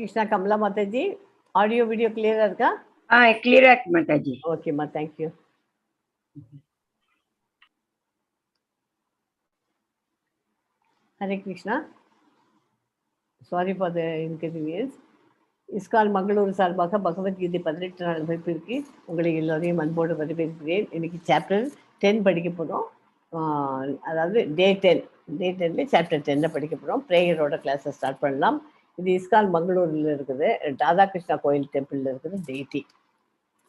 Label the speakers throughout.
Speaker 1: Krishna Kamala Mataji, audio video clear irka?
Speaker 2: Clear Mataji.
Speaker 1: Okay ma, thank you. Hare Krishna. Sorry for the inconvenience. ISKCON Mangaluru சார்பாக பகவத்கீதை 18 நாள் வகுப்பிற்கு உங்களை எல்லோரையும் அன்போடு வரவேற்கிறேன். இன்னைக்கு சாப்டர் 10 படிக்க போகிறோம். அதாவது டே 10 சாப்டர் 10 படிக்க போகிறோம். ப்ரேயரோட கிளாஸை ஸ்டார்ட் பண்ணலாம். இது ISKCON மங்களூரில் இருக்குது, ராதாகிருஷ்ணா கோயில் டெம்பிளில் இருக்குது டெய்டி.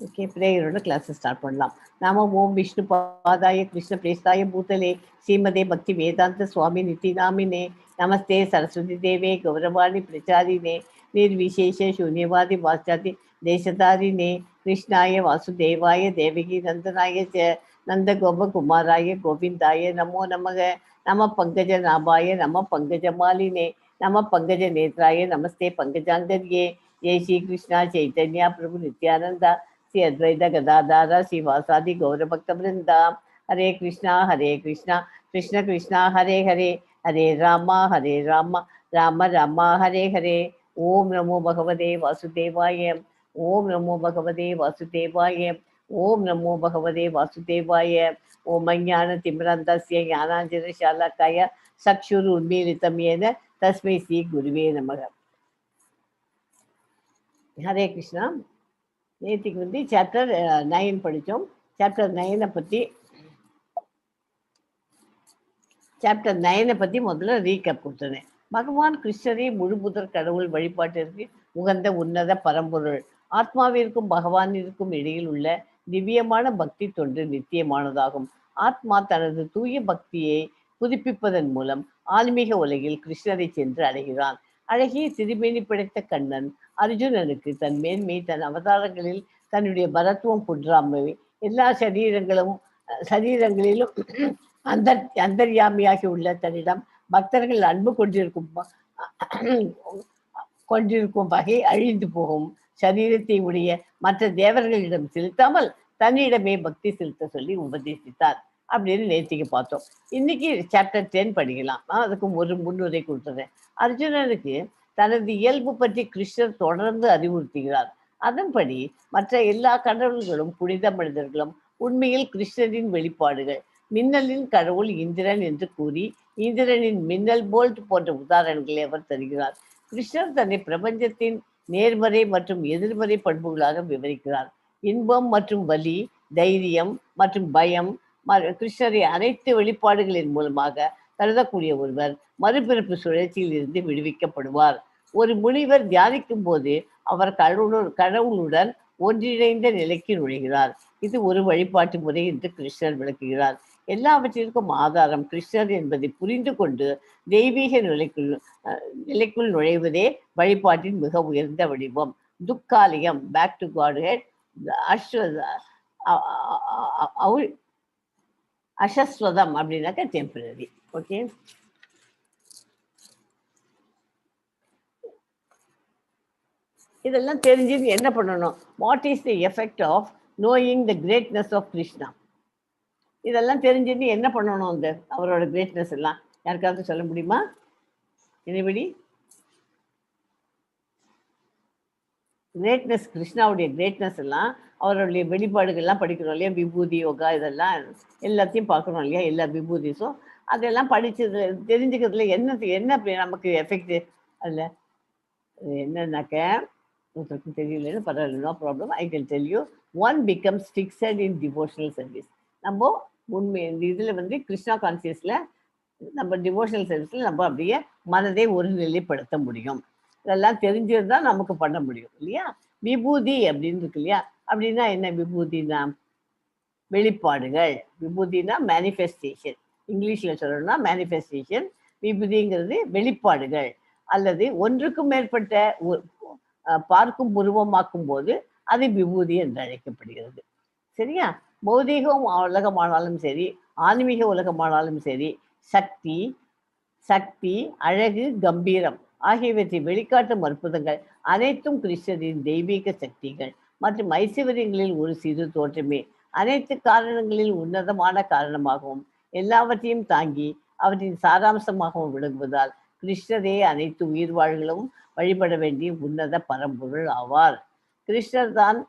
Speaker 1: ஓகே, ப்ரேயரோட கிளாஸை ஸ்டார்ட் பண்ணலாம். நாம ஓம் விஷ்ணு பாதாய கிருஷ்ண பிரேஸ்தாய பூதலே ஸ்ரீமதே பக்தி வேதாந்த சுவாமி நித்திநாமினே நமஸ்தே சரஸ்வதி தேவே கௌரவாணி பிரச்சாரினே निर्विशेष शून्यवादी वाचाति देशधारिणे कृष्णाय वासुदेवाय देवकी नंदनाय च नंदगोपकुमाराय गोविंदाय नमो नमः नमः पंकजनाभाय नमः पंकजमालिने नमः पंकजनेत्राय नमस्ते पंकजांगर्ये जय श्री कृष्णा चैतन्य प्रभु नित्यानंद श्री अद्वैत गदाधर श्रीवासादि गौरभक्तवृंदा हरे कृष्णा कृष्ण कृष्ण हरे हरे हरे राम राम राम हरे हरे. ओम नमो भगवते वासुदेवाय. ओम नमो भगवते वासुदेवाय. ओम नमो भगवते वासुदेवाय. ओम ज्ञानतिमिरन्धस्य ज्ञानाञ्जनशलाकाय चक्षुरुन्मीलितं येन तस्मै श्री गुरुवे नमः. हरे कृष्णा. நேற்றுக்கு வந்து சாப்டர் 9 படித்தோம். சாப்டர் 9 பற்றி முதல்ல ரீகேப் கொடுத்துருந்தேன். பகவான் கிருஷ்ணரே முழுமுதற் கடவுள் வழிபாட்டிற்கு உகந்த உன்னத பரம்பொருள். ஆத்மாவிற்கும் பகவானிற்கும் இடையில் உள்ள திவ்யமான பக்தி தொண்டு நித்தியமானதாகும். ஆத்மா தனது தூய பக்தியை புதுப்பிப்பதன் மூலம் ஆன்மீக உலகில் கிருஷ்ணரை சென்று அடைகிறான். அழகிய திருமேனி படைத்த கண்ணன் அர்ஜுனனுக்கு தன் மேன்மை, தன் அவதாரங்களில் தன்னுடைய பரத்துவம் குன்றாமை, எல்லா சரீரங்களிலும் அந்தர்யாமியாகி உள்ள தன்னிடம் பக்தர்கள் அன்பு கொண்டிருக்கும் வகை அழிந்து போகும் சரீரத்தை உடைய மற்ற தேவர்களிடம் செலுத்தாமல் தன்னிடமே பக்தி செலுத்த சொல்லி உபதேசித்தார் அப்படின்னு நேற்றுக்கு பார்த்தோம். இன்னைக்கு சாப்டர் 10 படிக்கலாம். அதுக்கு ஒரு முன்னுரை கொடுத்துறேன். அர்ஜுனனுக்கு தனது இயல்பு பற்றி கிருஷ்ணர் தொடர்ந்து அறிவுறுத்துகிறார். அதன்படி மற்ற எல்லா கடவுள்களும் புனித மனிதர்களும் உண்மையில் கிருஷ்ணரின் வெளிப்பாடுகள். மின்னலின் கடவுள் இந்திரன் என்று கூறி இந்திரனின் மின்னல் போல்ட் போன்ற உதாரணங்களை அவர் தருகிறார். கிருஷ்ணர் தன்னை பிரபஞ்சத்தின் நேர்மறை மற்றும் எதிர்மறை பண்புகளாக விவரிக்கிறார். இன்பம் மற்றும் வலி, தைரியம் மற்றும் பயம் கிருஷ்ணரை அனைத்து வெளிப்பாடுகளின் மூலமாக கருதக்கூடிய ஒருவர் மறுபிறப்பு சுழற்சியில் இருந்து விடுவிக்கப்படுவார். ஒரு முனிவர் தியானிக்கும் போது அவர் கடவுளுடன் ஒன்றிணைந்த நிலைக்கு நுழைகிறார். இது ஒரு வழிபாட்டு முறை என்று கிருஷ்ணர் விளக்குகிறார். எல்லாவற்றிற்கும் ஆதாரம் கிருஷ்ணர் என்பதை புரிந்து கொண்டு தெய்வீக நிலைக்குள் நுழைவதே வழிபாட்டின் மிக உயர்ந்த வடிவம். துக்காலயம், பேக் டு காட்ஹெட், அசஸ்வதம் அப்படின்னாக்க டெம்பரரி. ஓகே, இதெல்லாம் தெரிஞ்சு என்ன பண்ணணும்? What is the effect of knowing the greatness of Krishna? இதெல்லாம் தெரிஞ்சுட்டு என்ன பண்ணணும்? அந்த அவரோட கிரேட்னஸ் எல்லாம் யாருக்காவது சொல்ல முடியுமா? எனிபடி? கிரேட்னஸ், கிருஷ்ணாவுடைய கிரேட்னஸ் எல்லாம், அவருடைய வெளிப்பாடுகள்லாம் படிக்கணும் இல்லையா? விபூதி யோகா இதெல்லாம் எல்லாத்தையும் பார்க்கணும் இல்லையா? எல்லா விபூதிஸும் அதெல்லாம் படிச்சது தெரிஞ்சுக்கிறதுல என்ன நமக்கு எஃபெக்ட் அதில் என்னன்னாக்க உங்களுக்கு தெரியலன்னு பரவாயில்ல, no problem, I can tell you. One becomes fixed in devotional service. நம்ம உண்மை இந்த இதில் வந்து கிருஷ்ணா கான்சியஸில் நம்ம டிவோஷனல் சர்வீஸில் நம்ம அப்படியே மனதை ஒருநிலைப்படுத்த முடியும். இதெல்லாம் தெரிஞ்சது தான் நமக்கு பண்ண முடியும் இல்லையா? விபூதி அப்படின்னு இருக்கு இல்லையா? அப்படின்னா என்ன விபூதினா? வெளிப்பாடுகள். விபூதினா மேனிஃபெஸ்டேஷன். இங்கிலீஷில் சொல்லணும்னா மேனிஃபெஸ்டேஷன். விபூதிங்கிறது வெளிப்பாடுகள் அல்லது ஒன்றுக்கும் மேற்பட்ட பார்க்கும் உருவமாக்கும் போது அது விபூதி என்று அழைக்கப்படுகிறது. சரியா? பௌதீகம் உலகமானாலும் சரி, ஆன்மீக உலகமானாலும் சரி, சக்தி, அழகு, கம்பீரம் ஆகியவற்றை வெளிக்காட்டும் அற்புதங்கள் அனைத்தும் கிருஷ்ணரின் தெய்வீக சக்திகள் மற்றும் ஐஸ்வர்யங்களில் ஒரு சிறு தோற்றமே. அனைத்து காரணங்களில் உன்னதமான காரணமாகவும் எல்லாவற்றையும் தாங்கி அவற்றின் சாராம்சமாகவும் விளங்குவதால் கிருஷ்ணரே அனைத்து உயிர்வாழ்களும் வழிபட வேண்டிய உன்னத பரம்பொருள் ஆவார். கிருஷ்ணர் தான்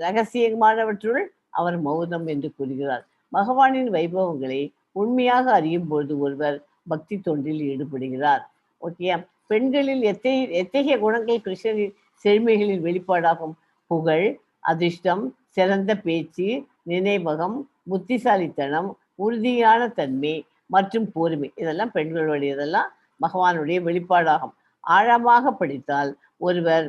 Speaker 1: ரகசியமானவற்றுள் அவர் மௌனம் என்று கூறுகிறார். பகவானின் வைபவங்களை உண்மையாக அறியும் பொழுது ஒருவர் பக்தி தொண்டில் ஈடுபடுகிறார். ஓகே, பெண்களில் எத்தகைய குணங்கள் கிருஷ்ணரின் செழுமைகளின் வெளிப்பாடாகும்? புகழ், அதிர்ஷ்டம், சிறந்த பேச்சு, நினைவகம், புத்திசாலித்தனம், உறுதியான தன்மை மற்றும் பொறுமை, இதெல்லாம் பெண்களுடையதெல்லாம் பகவானுடைய வெளிப்பாடாகும். ஆழமாக படித்தால் ஒருவர்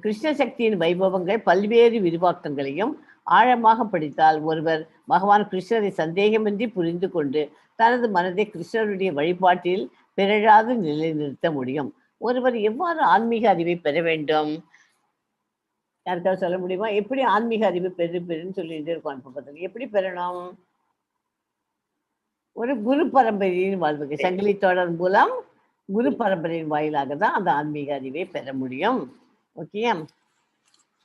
Speaker 1: கிருஷ்ண சக்தியின் வைபவங்கள் பல்வேறு விரிவாக்கங்களையும், ஆழமாக படித்தால் ஒருவர் பகவான் கிருஷ்ணரை சந்தேகமின்றி புரிந்து கொண்டு தனது மனதை கிருஷ்ணருடைய வழிபாட்டில் பிறழாது நிலைநிறுத்த முடியும். ஒருவர் எவ்வாறு ஆன்மீக அறிவை பெற வேண்டும்? யாருக்காவது சொல்ல முடியுமா? எப்படி ஆன்மீக அறிவு பெறுன்னு சொல்லிட்டு இருக்கோம். இப்போ பார்த்தீங்க, எப்படி பெறணும்? ஒரு குரு பரம்பரையின் வாழ்வுக்கு சங்கிலி தொடர் மூலம் குரு பரம்பரையின் வாயிலாக தான் அந்த ஆன்மீக அறிவை பெற முடியும். ஓகே,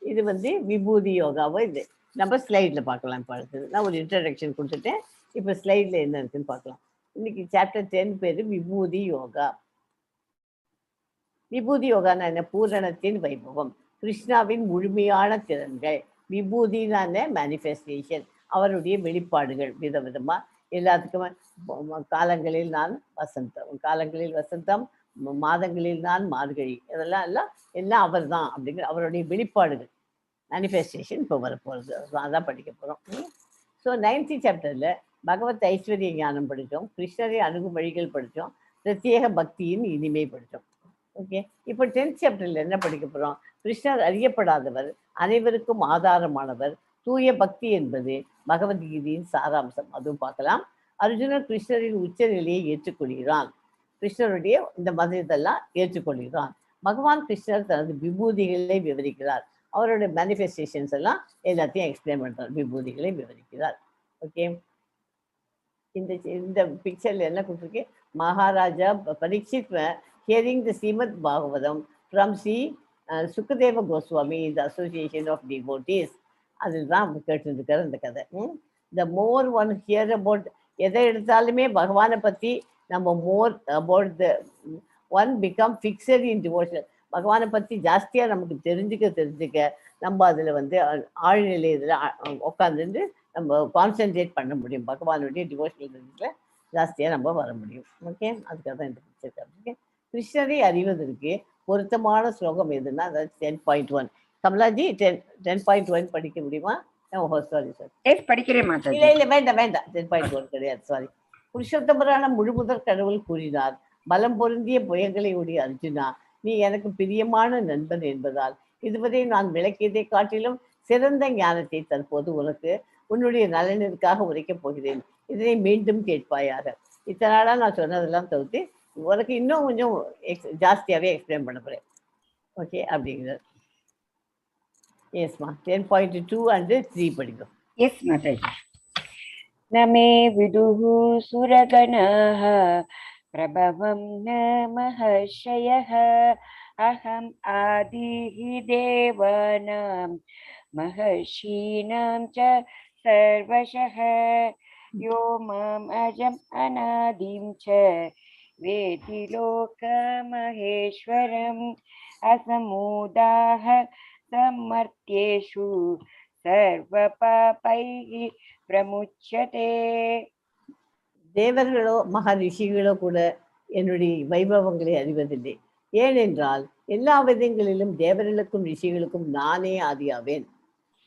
Speaker 1: இது விபூதி யோகாவோ. இது நம்ம ஸ்லைடில் பார்க்கலாம். இப்போ அடுத்தது நான் ஒரு இன்ட்ரடக்ஷன் கொடுத்துட்டேன். இப்போ ஸ்லைடில் என்ன இருக்குன்னு பார்க்கலாம். இன்னைக்கு சாப்டர் 10 பேர் விபூதி யோகா. விபூதி யோகானா என்ன? பூரணத்தின் வைபவம், கிருஷ்ணாவின் முழுமையான திறன்கள். விபூதினான மேனிஃபெஸ்டேஷன், அவருடைய வெளிப்பாடுகள் விதவிதமாக. எல்லாத்துக்குமே காலங்களில் நான் வசந்தம், காலங்களில் வசந்தம், மாதங்களில் நான் மார்கழி, எல்லாம் அவர் தான் அப்படிங்கிற அவருடைய வெளிப்பாடுகள், மேனிஃபெஸ்டேஷன் இப்போ வரப்போகிறது. அதான் படிக்க போகிறோம். ஸோ 9th சாப்டரில் பகவத் ஐஸ்வர்ய ஞானம் படித்தோம், கிருஷ்ணரை அணுகும் வழிகள் படித்தோம், பிரத்யேக பக்தியின் இனிமை படித்தோம். ஓகே, இப்போ 10th சாப்டரில் என்ன படிக்க போகிறோம்? கிருஷ்ணர் அறியப்படாதவர், அனைவருக்கும் ஆதாரமானவர், தூய பக்தி என்பது பகவத்கீதையின் சாராம்சம், அதுவும் பார்க்கலாம். அர்ஜுனன் கிருஷ்ணரின் உச்ச நிலையை ஏற்றுக்கொள்கிறான், கிருஷ்ணருடைய இந்த மதத்தெல்லாம் ஏற்றுக்கொள்கிறான். பகவான் கிருஷ்ணர் தனது விபூதிகளை விவரிக்கிறார், அவருடைய மேனிஃபெஸ்டேஷன்ஸ் எல்லாம் எல்லாத்தையும் எக்ஸ்பிளைன் பண்ணுறார், விபூதிகளை விவரிக்கிறார். ஓகே, இந்த பிக்சர்ல என்ன கொடுத்துருக்கு? Maharaja Parikshit hearing the Srimad Bhagavatam from Sri Sukadeva Goswami in the association of devotees. அதுதான் கேட்டுருக்காரு இந்த கதை. The more one hear about, எதை எடுத்தாலுமே பகவானை பற்றி நம்ம more about the one become fixed in devotion, பகவானை பற்றி ஜாஸ்தியாக நமக்கு தெரிஞ்சுக்க நம்ம அதில் ஆழ்நிலை இதில் உட்காந்துட்டு நம்ம கான்சென்ட்ரேட் பண்ண முடியும், பகவானுடைய டிவோஷனல் இதில் ஜாஸ்தியாக நம்ம வர முடியும். ஓகே, அதுக்காக தான் இந்த பிக்சர். ஓகே, கிருஷ்ணரை அறிவதற்கு பொருத்தமான ஸ்லோகம் எதுன்னா அதாவது 10.1. கமலாஜி 10.1 படிக்க முடியுமா? ஓஹோ, சாரி சார்,
Speaker 2: படிக்கிறேன்.
Speaker 1: இல்லை வேண்டாம் 10.1 கிடையாது, சாரி. புருஷோத்தமரான முழுமுதற் கடவுள் கூறினார், பலம் பொருந்திய புயங்களை உடைய அர்ஜுனா, நீ எனக்கு பிரியமான நண்பன் என்பதால் இதுவரை நான் விளக்கியதை காட்டிலும் சிறந்த ஞானத்தை தற்போது உனக்கு உன்னுடைய நலனிற்காக உரைக்கப் போகிறேன். இதனை மீண்டும் கேட்பாயாக. இத்தனை நாளாக நான் சொன்னதெல்லாம் தவிர்த்து உனக்கு இன்னும் கொஞ்சம் ஜாஸ்தியாகவே எக்ஸ்பிளைன் பண்ண போகிறேன். ஓகே, அப்படிங்கிறது. எஸ்மா, 10.2 and 3 படிக்கும்.
Speaker 2: எஸ் மாதாஜி. நமே விதுஹு சுரகணஹ பிரபவம் ந மஹர்ஷயஹ அஹம் ஆதிஹி தேவானாம் மஹர்ஷீனாம் ச சர்வஷஹ யோ மாம் அஜம் அநாதிம் ச வேதி லோக மகேஸ்வரம் அசமூதாஹ சமர்த்தியேஷு சர்வ பாபைஹி பிரமுச்யதே.
Speaker 1: தேவர்களோ மகரிஷிகளோ கூட என்னுடைய வைபவங்களை அறிவதில்லை, ஏனென்றால் எல்லா விதங்களிலும் தேவர்களுக்கும் ரிஷிகளுக்கும் நானே ஆதியாவேன்.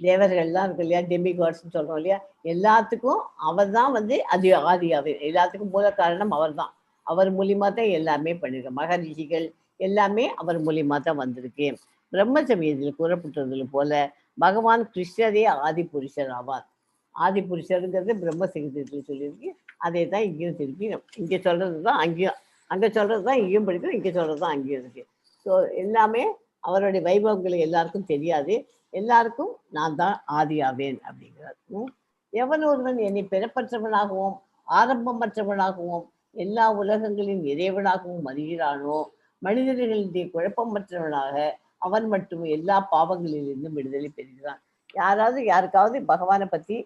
Speaker 1: தேவர்கள்லாம் இருக்கு இல்லையா, டெமிகாட்ஸ்ன்னு சொல்றோம் இல்லையா, எல்லாத்துக்கும் அவர் தான் ஆதியாவேன். எல்லாத்துக்கும் மூல காரணம் அவர் தான். அவர் மூலியமா தான் எல்லாமே பண்ணிருக்கேன். மகரிஷிகள் எல்லாமே அவர் மூலியமா தான் வந்திருக்கேன். பிரம்ம சமயத்தில் கூறப்பட்டது போல பகவான் கிருஷ்ணரே ஆதி புருஷர் ஆவார். ஆதி புருஷருங்கிறது பிரம்ம சங்கீதத்தில் சொல்லியிருக்கு. அதே தான் இங்கேயும் திருப்பி இங்கே சொல்றது தான் அங்கேயும், அங்கே சொல்றது தான் இங்கேயும் படிக்கிறோம், இங்கே சொல்றது தான் அங்கேயும் இருக்கு. ஸோ எல்லாமே அவருடைய வைபவங்களை எல்லாருக்கும் தெரியாது, எல்லாருக்கும் நான் தான் ஆதியாவேன் அப்படிங்கிறார். எவன் ஒருவன் என்னை பிறப்பற்றவனாகவும் ஆரம்பமற்றவனாகவும் எல்லா உலகங்களின் இறைவனாகவும் அறிகிறானோ, மனிதர்களுடைய குழப்பமற்றவனாக அவன் மட்டும் எல்லா பாவங்களிலிருந்தும் விடுதலை பெறுகிறான். யாராவது யாருக்காவது பகவானை பற்றி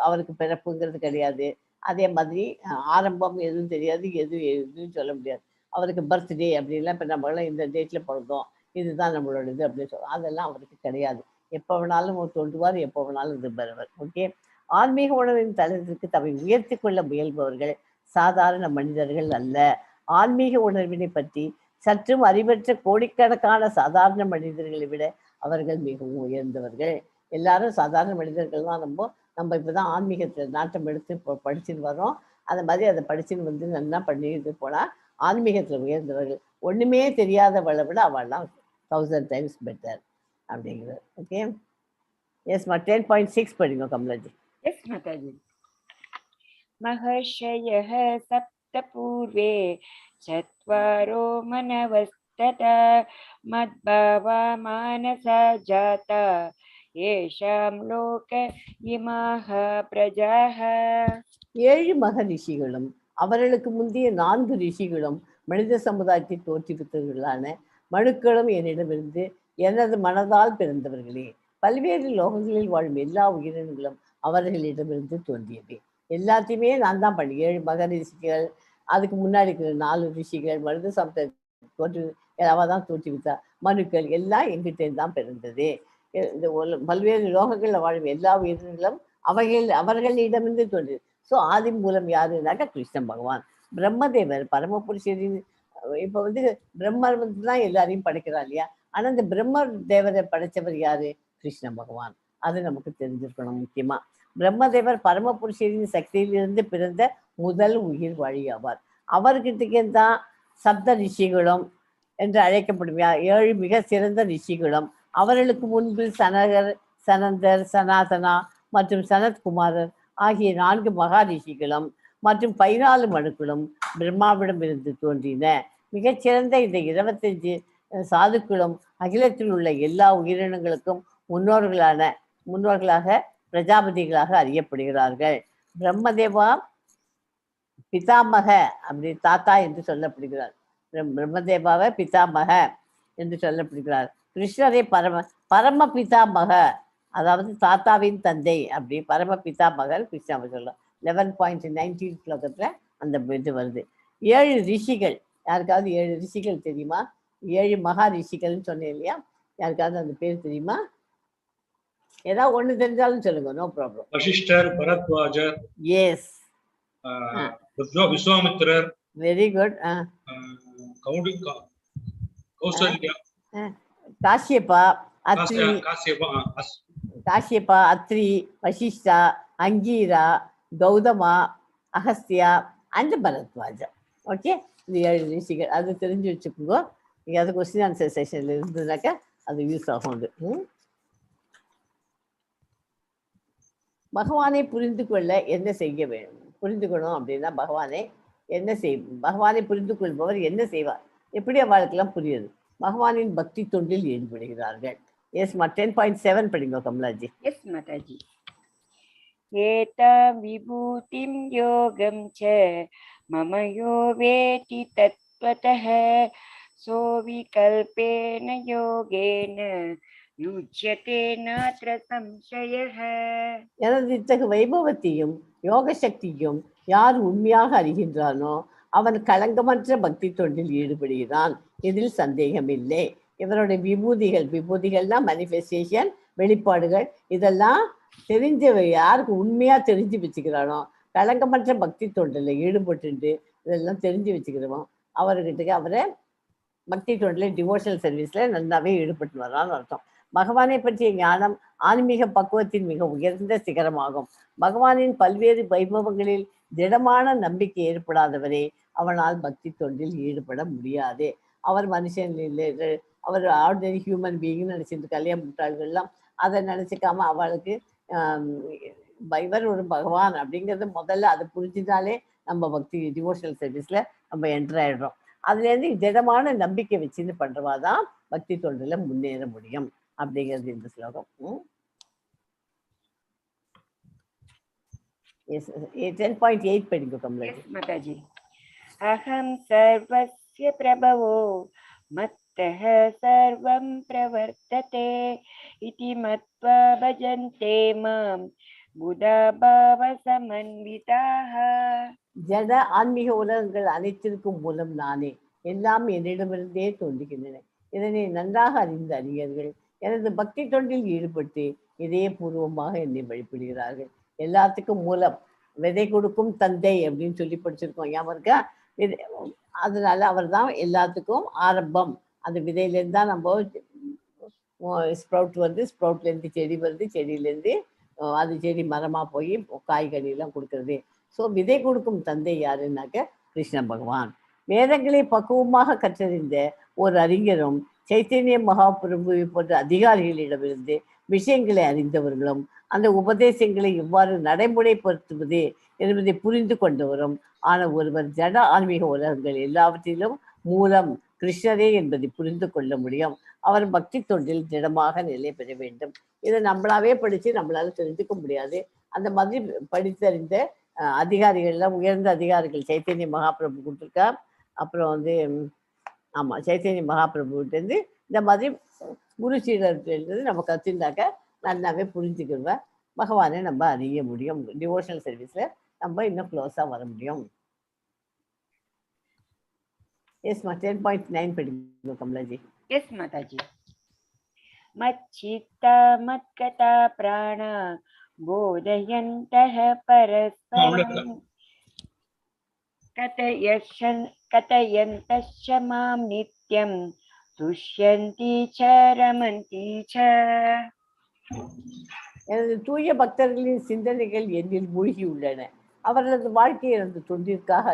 Speaker 1: அவருக்கு பிறப்புங்கிறது கிடையாது, அதே மாதிரி ஆரம்பம் எதுவும் தெரியாது, எதுவும் சொல்ல முடியாது. அவருக்கு பர்த்டே அப்படின்லாம் இப்போ நம்மளாம் இந்த டேட்டில் பிறந்தோம், இதுதான் நம்மளோட இது அப்படின்னு சொல்லுவோம். அதெல்லாம் அவருக்கு கிடையாது. எப்போ வேணாலும் தோன்றுவார், எப்போ வேணாலும் இது பெறுவர். ஓகே. ஆன்மீக உணர்வின் தளத்திற்கு தம்மை உயர்த்தி கொள்ள முயல்பவர்கள் சாதாரண மனிதர்கள் அல்ல. ஆன்மீக உணர்வினை பற்றி சற்றும் அறிவற்ற கோடிக்கணக்கான சாதாரண மனிதர்களை விட அவர்கள் மிகவும் உயர்ந்தவர்கள். எல்லாரும் சாதாரண மனிதர்கள் தான். நம்ம இப்போதான் ஆன்மீகத்தில் நாட்டம் எடுத்து இப்போ படிச்சுட்டு வரோம். அந்த மாதிரி அதை படிச்சுன்னு நல்லா பண்ணிட்டு போனால் ஆன்மீகத்தில் உயர்ந்தவர்கள். ஒன்றுமே தெரியாதவளை விட அவள்லாம் 1000 times பெட்டர் அப்படிங்கிறது. ஓகே. எஸ்மா 10.6 படிங்க கமலாஜி.
Speaker 2: எஸ் மாதாஜி. महर्षयः सप्त पूर्वे चत्वारो मनवस्तथा मद्भावा मानसा जाता येषां लोक इमाः प्रजाः.
Speaker 1: 7 மகரிஷிகளும் அவர்களுக்கு முந்தைய 4 ரிஷிகளும் மனித சமுதாயத்தை தோற்றுவித்தவர்களான மனுக்களும் என்னிடமிருந்து எனது மனதால் பிறந்தவர்களே. பல்வேறு லோகங்களில் வாழும் எல்லா உயிரினங்களும் அவர்களிடமிருந்து தோன்றியவை. எல்லாத்தையுமே நான் தான் பண்ணி 7 மகரிஷிகள், அதுக்கு முன்னாடி இருக்கிற 4 ரிஷிகள், மனித சமுதாயத்தை அவ தான் தோற்றுவித்தா. மனுக்கள் எல்லாம் எங்கிட்ட தான் பிறந்தது. இந்த பல்வேறு லோகங்களில் வாழும் எல்லா உயிரினங்களும் அவர்களிடமிருந்து தோன்றியது. ஸோ ஆதி மூலம் யாருனாக்கா கிருஷ்ணன் பகவான். பிரம்மதேவர் பரமபுருஷரின் இப்போ பிரம்மர் தான் எல்லாரையும் படைக்கிறார் இல்லையா? ஆனா இந்த பிரம்ம தேவரை படைச்சவர் யாரு? கிருஷ்ண பகவான். அது நமக்கு தெரிஞ்சிருக்கணும். முக்கியமா பிரம்மதேவர் பரமபுருஷரின் சக்தியிலிருந்து பிறந்த முதல் உயிர் வழி ஆவார். அவர்கிட்டக்கே தான் சப்த ரிஷிகளும் என்று அழைக்கப்படும் 7 மிக சிறந்த ரிஷிகளும், அவர்களுக்கு முன்பு சனகர், சனந்தர், சனாதனா மற்றும் சனத்குமாரர் ஆகிய 4 மகா ரிஷிகளும் மற்றும் 14 மனுக்களும் பிரம்மாவிடம் இருந்து தோன்றின. மிகச்சிறந்த இந்த 25 சாதுக்களும் அகிலத்தில் உள்ள எல்லா உயிரினங்களுக்கும் முன்னோர்களாக பிரஜாபதிகளாக அறியப்படுகிறார்கள். பிரம்மதேவா பிதாமக அப்படி தாத்தா என்று சொல்லப்படுகிறார். பிரம்மதேவாவை பிதாமக என்று சொல்லப்படுகிறார். கிருஷ்ணரை பரம பிதாமக, அதாவது தாத்தாவின் தந்தை, அப்படி பரம பிதாமகர் கிருஷ்ணாவை சொல்லலாம். 11.19 ஸ்லோகத்துல அந்த இது வருது. 7 ரிஷிகள், யாருக்காவது 7 ரிஷிகள் தெரியுமா? 7 மகா ரிஷிகள்னு சொன்னேன் இல்லையா? யாருக்காவது அந்த பேர் தெரியுமா? ஏதாவது ஒண்ணு தெரிஞ்சாலும் சொல்லுங்க, no problem.
Speaker 3: Vasishtar, Bharadwajar,
Speaker 1: yes,
Speaker 3: Vishwamitrar,
Speaker 1: very good,
Speaker 3: Kausalya,
Speaker 1: Kashyapa, Atri, Vasishta, Angira, Gautama, Agastya and Bharadwaja. Okay, இது 7 ரிஷிகள். அது தெரிஞ்சு வச்சுக்கோங்க. நீங்க அது கொஸ்டின் ஆன்சர் செஷன்ல இருந்ததுனாக்கா அது யூஸ் ஆகும். பகவானை புரிந்து கொள்ள என்ன செய்ய வேண்டும்? புரிந்துக்கணும் அப்படின்னா பகவானை புரிந்து கொள்பவர் என்ன செய்வார்? எப்படி அவளுக்கெல்லாம் புரியுது? பகவானின் பக்தி தொண்டில் ஈடுபடுகிறார்கள். எஸ் மா 10.7 படிங்க கமலாஜி.
Speaker 2: எஸ் மாதாஜி. ஏதாம் விபூதிம் யோகம் ச மம யோ வேதி தத்வதஹ சோ விகல்பேன யோகேன யுஜ்யதே நாத்ர சம்சயஹ.
Speaker 1: எனது இத்தகு வைபவத்தையும் யோக சக்தியும் யார் உண்மையாக அறிகின்றானோ அவன் களங்கமற்ற பக்தி தொண்டில் ஈடுபடுகிறான். இதில் சந்தேகமில்லை. இவருடைய விபூதிகள்னா மேனிஃபெஸ்டேஷன், வெளிப்பாடுகள், இதெல்லாம் தெரிஞ்சவை யாருக்கு உண்மையா தெரிஞ்சு வச்சுக்கிறானோ, களங்கமற்ற பக்தி தொண்டில் ஈடுபட்டு இதெல்லாம் தெரிஞ்சு வச்சுக்கிறோம், அவர்கிட்ட அவரை பக்தி தொண்டில் டிவோஷனல் சர்வீஸ்ல நல்லாவே ஈடுபட்டு வர்றான்னு அர்த்தம். பகவானை பற்றிய ஞானம் ஆன்மீக பக்குவத்தின் மிக உயர்ந்த சிகரமாகும். பகவானின் பல்வேறு வைபவங்களில் திடமான நம்பிக்கை ஏற்படாதவரே அவனால் பக்தி தொண்டில் ஈடுபட முடியாது. அவர் மனுஷன் இல்லை, அவர் ஆர்டினரி ஹியூமன் பீயிங்னு நினைச்சிட்டு கல்யாணம் முட்டாள்கள்லாம் அதை நினைச்சிக்காம அவளுக்கு இவர் ஒரு பகவான் அப்படிங்கிறது முதல்ல அதை புரிஞ்சுட்டாலே நம்ம பக்தி டிவோஷனல் சர்வீஸ்ல நம்ம என்டர் ஆயிடுறோம். அதுலேருந்து திடமான நம்பிக்கை வச்சுன்னு பண்றவாதான் பக்தி தொண்டில் முன்னேற முடியும் அப்படிங்கிறது இந்த ஸ்லோகம். 10.8 படிங்க கமலாஜி.
Speaker 2: மாதாஜி. அகம் சர்வஸ்ய பிரபவோ மத்தஹ சர்வம் பிரவர்த்ததே இதி மத்வா பஜந்தே மாம் बुधाभावसमन्विताः
Speaker 1: ஜட ஆன்மீக உலகங்கள் அனைத்திற்கும் மூலம் நானே, எல்லாம் என்னிடமிருந்தே தோன்றுகின்றன. இதனை நன்றாக அறிந்த அறிஞர்கள் எனது பக்தி தொண்டில் ஈடுபட்டு இதயபூர்வமாக என்னை வழிபடுகிறார்கள். எல்லாத்துக்கும் மூலம் விதை கொடுக்கும் தந்தை அப்படின்னு சொல்லி படிச்சிருக்கோம், ஞாபகம் இருக்கா? அதனால அவர் தான் எல்லாத்துக்கும் ஆரம்பம். அந்த விதையிலேருந்து தான் நம்ம ஸ்ப்ரவுட் வருது, ஸ்ப்ரவுட்லேருந்து செடி வருது, செடியிலேருந்து அது செடி மரமாக போய் காய்கறியெல்லாம் கொடுக்குறது. ஸோ விதை கொடுக்கும் தந்தை யாருன்னாக்க கிருஷ்ண பகவான். வேதங்களை பக்குவமாக கற்றறிந்த ஒரு அறிஞரும் சைத்தன்ய மகாபிரபு போன்ற அதிகாரிகளிடமிருந்து விஷயங்களை அறிந்தவர்களும் அந்த உபதேசங்களை எவ்வாறு நடைமுறைப்படுத்துவது என்பதை புரிந்து கொண்டவரும் ஆன ஒருவர் ஜட ஆன்மீக உலகங்கள் எல்லாவற்றிலும் மூலம் கிருஷ்ணரே என்பதை புரிந்து கொள்ள முடியும். அவர் பக்தி தொண்டில் திடமாக நிலை பெற வேண்டும். இதை நம்மளாவே படித்து நம்மளால தெரிஞ்சுக்க முடியாது. அந்த மாதிரி படித்தறிந்த அதிகாரிகள்லாம் உயர்ந்த அதிகாரிகள் சைத்தன்ய மகாபிரபு கொடுத்துருக்கா. அப்புறம் வந்து ஆமாம், சைத்தன்ய மகாபிரபுகிட்டேருந்து இந்த மாதிரி குரு சீடர்கிட்டேருந்து நம்ம கற்றுந்தாக்க நல்லாவே புரிஞ்சுக்கிடுவேன். பகவானை நம்ம அறிய முடியும். டிவோஷனல் சர்வீஸில் நம்ம இன்னும் க்ளோஸாக வர முடியும். எஸ்மா 10.9 படிக்கணும் கமலாஜி.
Speaker 2: Yes, Mataji. Machchitta matkata prana bodhayantah parasparam katayantascha mam nityam tushyanti cha ramanti cha.
Speaker 1: எனது தூய பக்தர்களின் சிந்தனைகள் என்னில் மூழ்கி உள்ளன. அவர்களது வாழ்க்கை எனது தொண்டிற்காக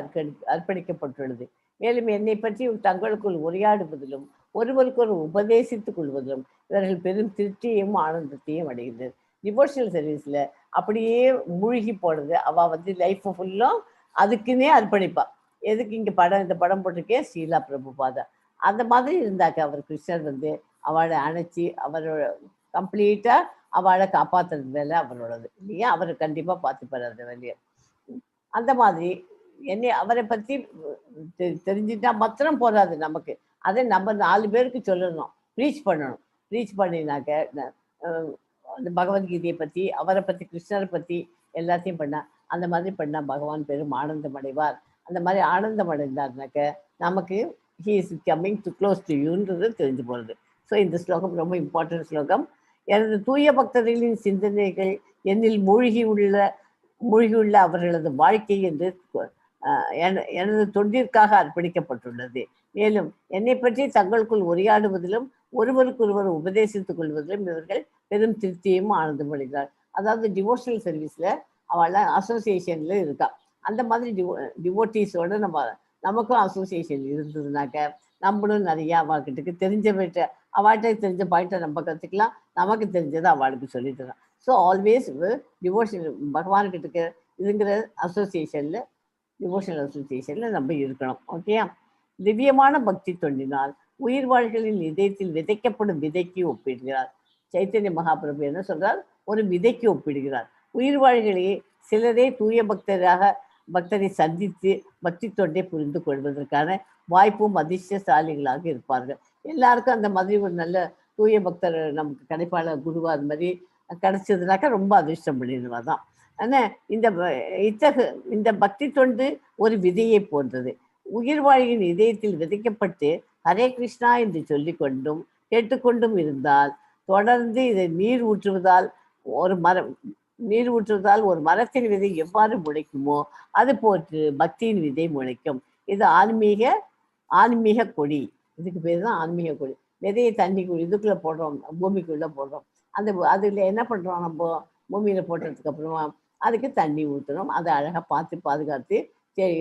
Speaker 1: அர்ப்பணிக்கப்பட்டுள்ளது. மேலும் என்னை பற்றி தங்களுக்குள் உரையாடுவதிலும் ஒருவருக்கொரு உபதேசித்துக் கொள்வதிலும் இவர்கள் பெரும் திருப்தியையும் ஆனந்தத்தையும் அடைகின்றனர். டிவோஷனல் சர்வீஸில் அப்படியே மூழ்கி போடுறது. அவள் வந்து லைஃப் ஃபுல்லும் அதுக்குன்னே அர்ப்பணிப்பா. எதுக்கு இங்கே படம், இந்த படம் போட்டிருக்கே ஸ்ரீலா பிரபுபாதா, அந்த மாதிரி இருந்தாக்க அவர் கிருஷ்ணர் வந்து அவளை அணைச்சி அவரோட கம்ப்ளீட்டாக அவளை காப்பாற்றுறது வேலை அவரோடது இல்லையா? அவர் கண்டிப்பாக பார்த்துப்பார் அந்த வேலையை. அந்த மாதிரி என்னை அவரை பற்றி தெரிஞ்சுட்டா மாத்திரம் போதாது நமக்கு, அதை நம்ம 4 பேருக்கு சொல்லணும், ப்ரீச் பண்ணணும். ப்ரீச் பண்ணினாக்க அந்த பகவத்கீதையை பற்றி, அவரை பற்றி, கிருஷ்ணரை பற்றி எல்லாத்தையும் பண்ணா, அந்த மாதிரி பண்ணால் பகவான் பெரும் ஆனந்தம் அடைவார். அந்த மாதிரி ஆனந்தம் அடைந்தார்னாக்க நமக்கு he is coming to close to யூன்றது தெரிஞ்சு போகிறது. ஸோ இந்த ஸ்லோகம் ரொம்ப இம்பார்ட்டன்ட் ஸ்லோகம். எனது தூய பக்தர்களின் சிந்தனைகள் என்னில் மூழ்கியுள்ள அவர்களது வாழ்க்கை என்று எனது தொண்டிற்காக அர்ப்பணிக்கப்பட்டுள்ளது. மேலும் என்னை பற்றி தங்களுக்குள் உரையாடுவதிலும் ஒருவருக்கொருவர் உபதேசித்துக் கொள்வதிலும் இவர்கள் பெரும் திருப்தியும் ஆனந்தம் அடைகிறார். அதாவது டிவோஷனல் சர்வீஸில் அவள் அசோசியேஷனில் இருக்கா. அந்த மாதிரி டிவோட்டீஸோடு நமக்கும் அசோசியேஷன் இருந்ததுனாக்க நம்மளும் நிறைய அவகிட்ட தெரிஞ்ச அவள்கிட்ட தெரிஞ்ச பாயிண்ட்டை நம்ம கற்றுக்கலாம், நமக்கு தெரிஞ்சதை அவளுக்கு சொல்லித்தரலாம். ஸோ ஆல்வேஸ் டிவோஷனல் பகவான்கிட்ட இதுங்கிற அசோசியேஷனில், டிவோஷனல் அசோசியேஷனில் நம்ம இருக்கணும். ஓகே. திவ்யமான பக்தி தொண்டினால் உயிர்வாழ்களின் இதயத்தில் விதைக்கப்படும் விதைக்கு ஒப்பிடுகிறார். சைத்தன்ய மகாபிரபு என்ன சொல்றார்? ஒரு விதைக்கு ஒப்பிடுகிறார். உயிர்வாழ்களே சிலரே தூய பக்தரை சந்தித்து பக்தி தொண்டை புரிந்து கொள்வதற்கான வாய்ப்பும் அதிர்ஷ்டசாலிகளாக இருப்பார்கள். எல்லாருக்கும் அந்த மாதிரி ஒரு நல்ல தூய பக்தர் நமக்கு கிடைப்பாள குருவா அது மாதிரி கிடைச்சதுனாக்கா ரொம்ப அதிர்ஷ்டம் பண்ணிடுவா தான். ஆனால் இந்த பக்தி தொண்டு ஒரு விதையை போன்றது. உயிர்வாழியின் இதயத்தில் விதைக்கப்பட்டு ஹரே கிருஷ்ணா என்று சொல்லிக்கொண்டும் கேட்டுக்கொண்டும் இருந்தால், தொடர்ந்து இதை நீர் ஊற்றுவதால் ஒரு மரத்தின் விதை எவ்வாறு முளைக்குமோ அது போன்று பக்தியின் விதை முளைக்கும். இது ஆன்மீக கொடி. இதுக்கு பேர் தான் ஆன்மீக கொடி. விதையை இதுக்குள்ளே போடுறோம், பூமிக்குள்ளே போடுறோம். அதில் என்ன பண்ணுறோம், நம்ம பூமியில் போட்டதுக்கு அப்புறமா அதுக்கு தண்ணி ஊற்றுறோம். அதை அழகாக பார்த்து பாதுகாத்து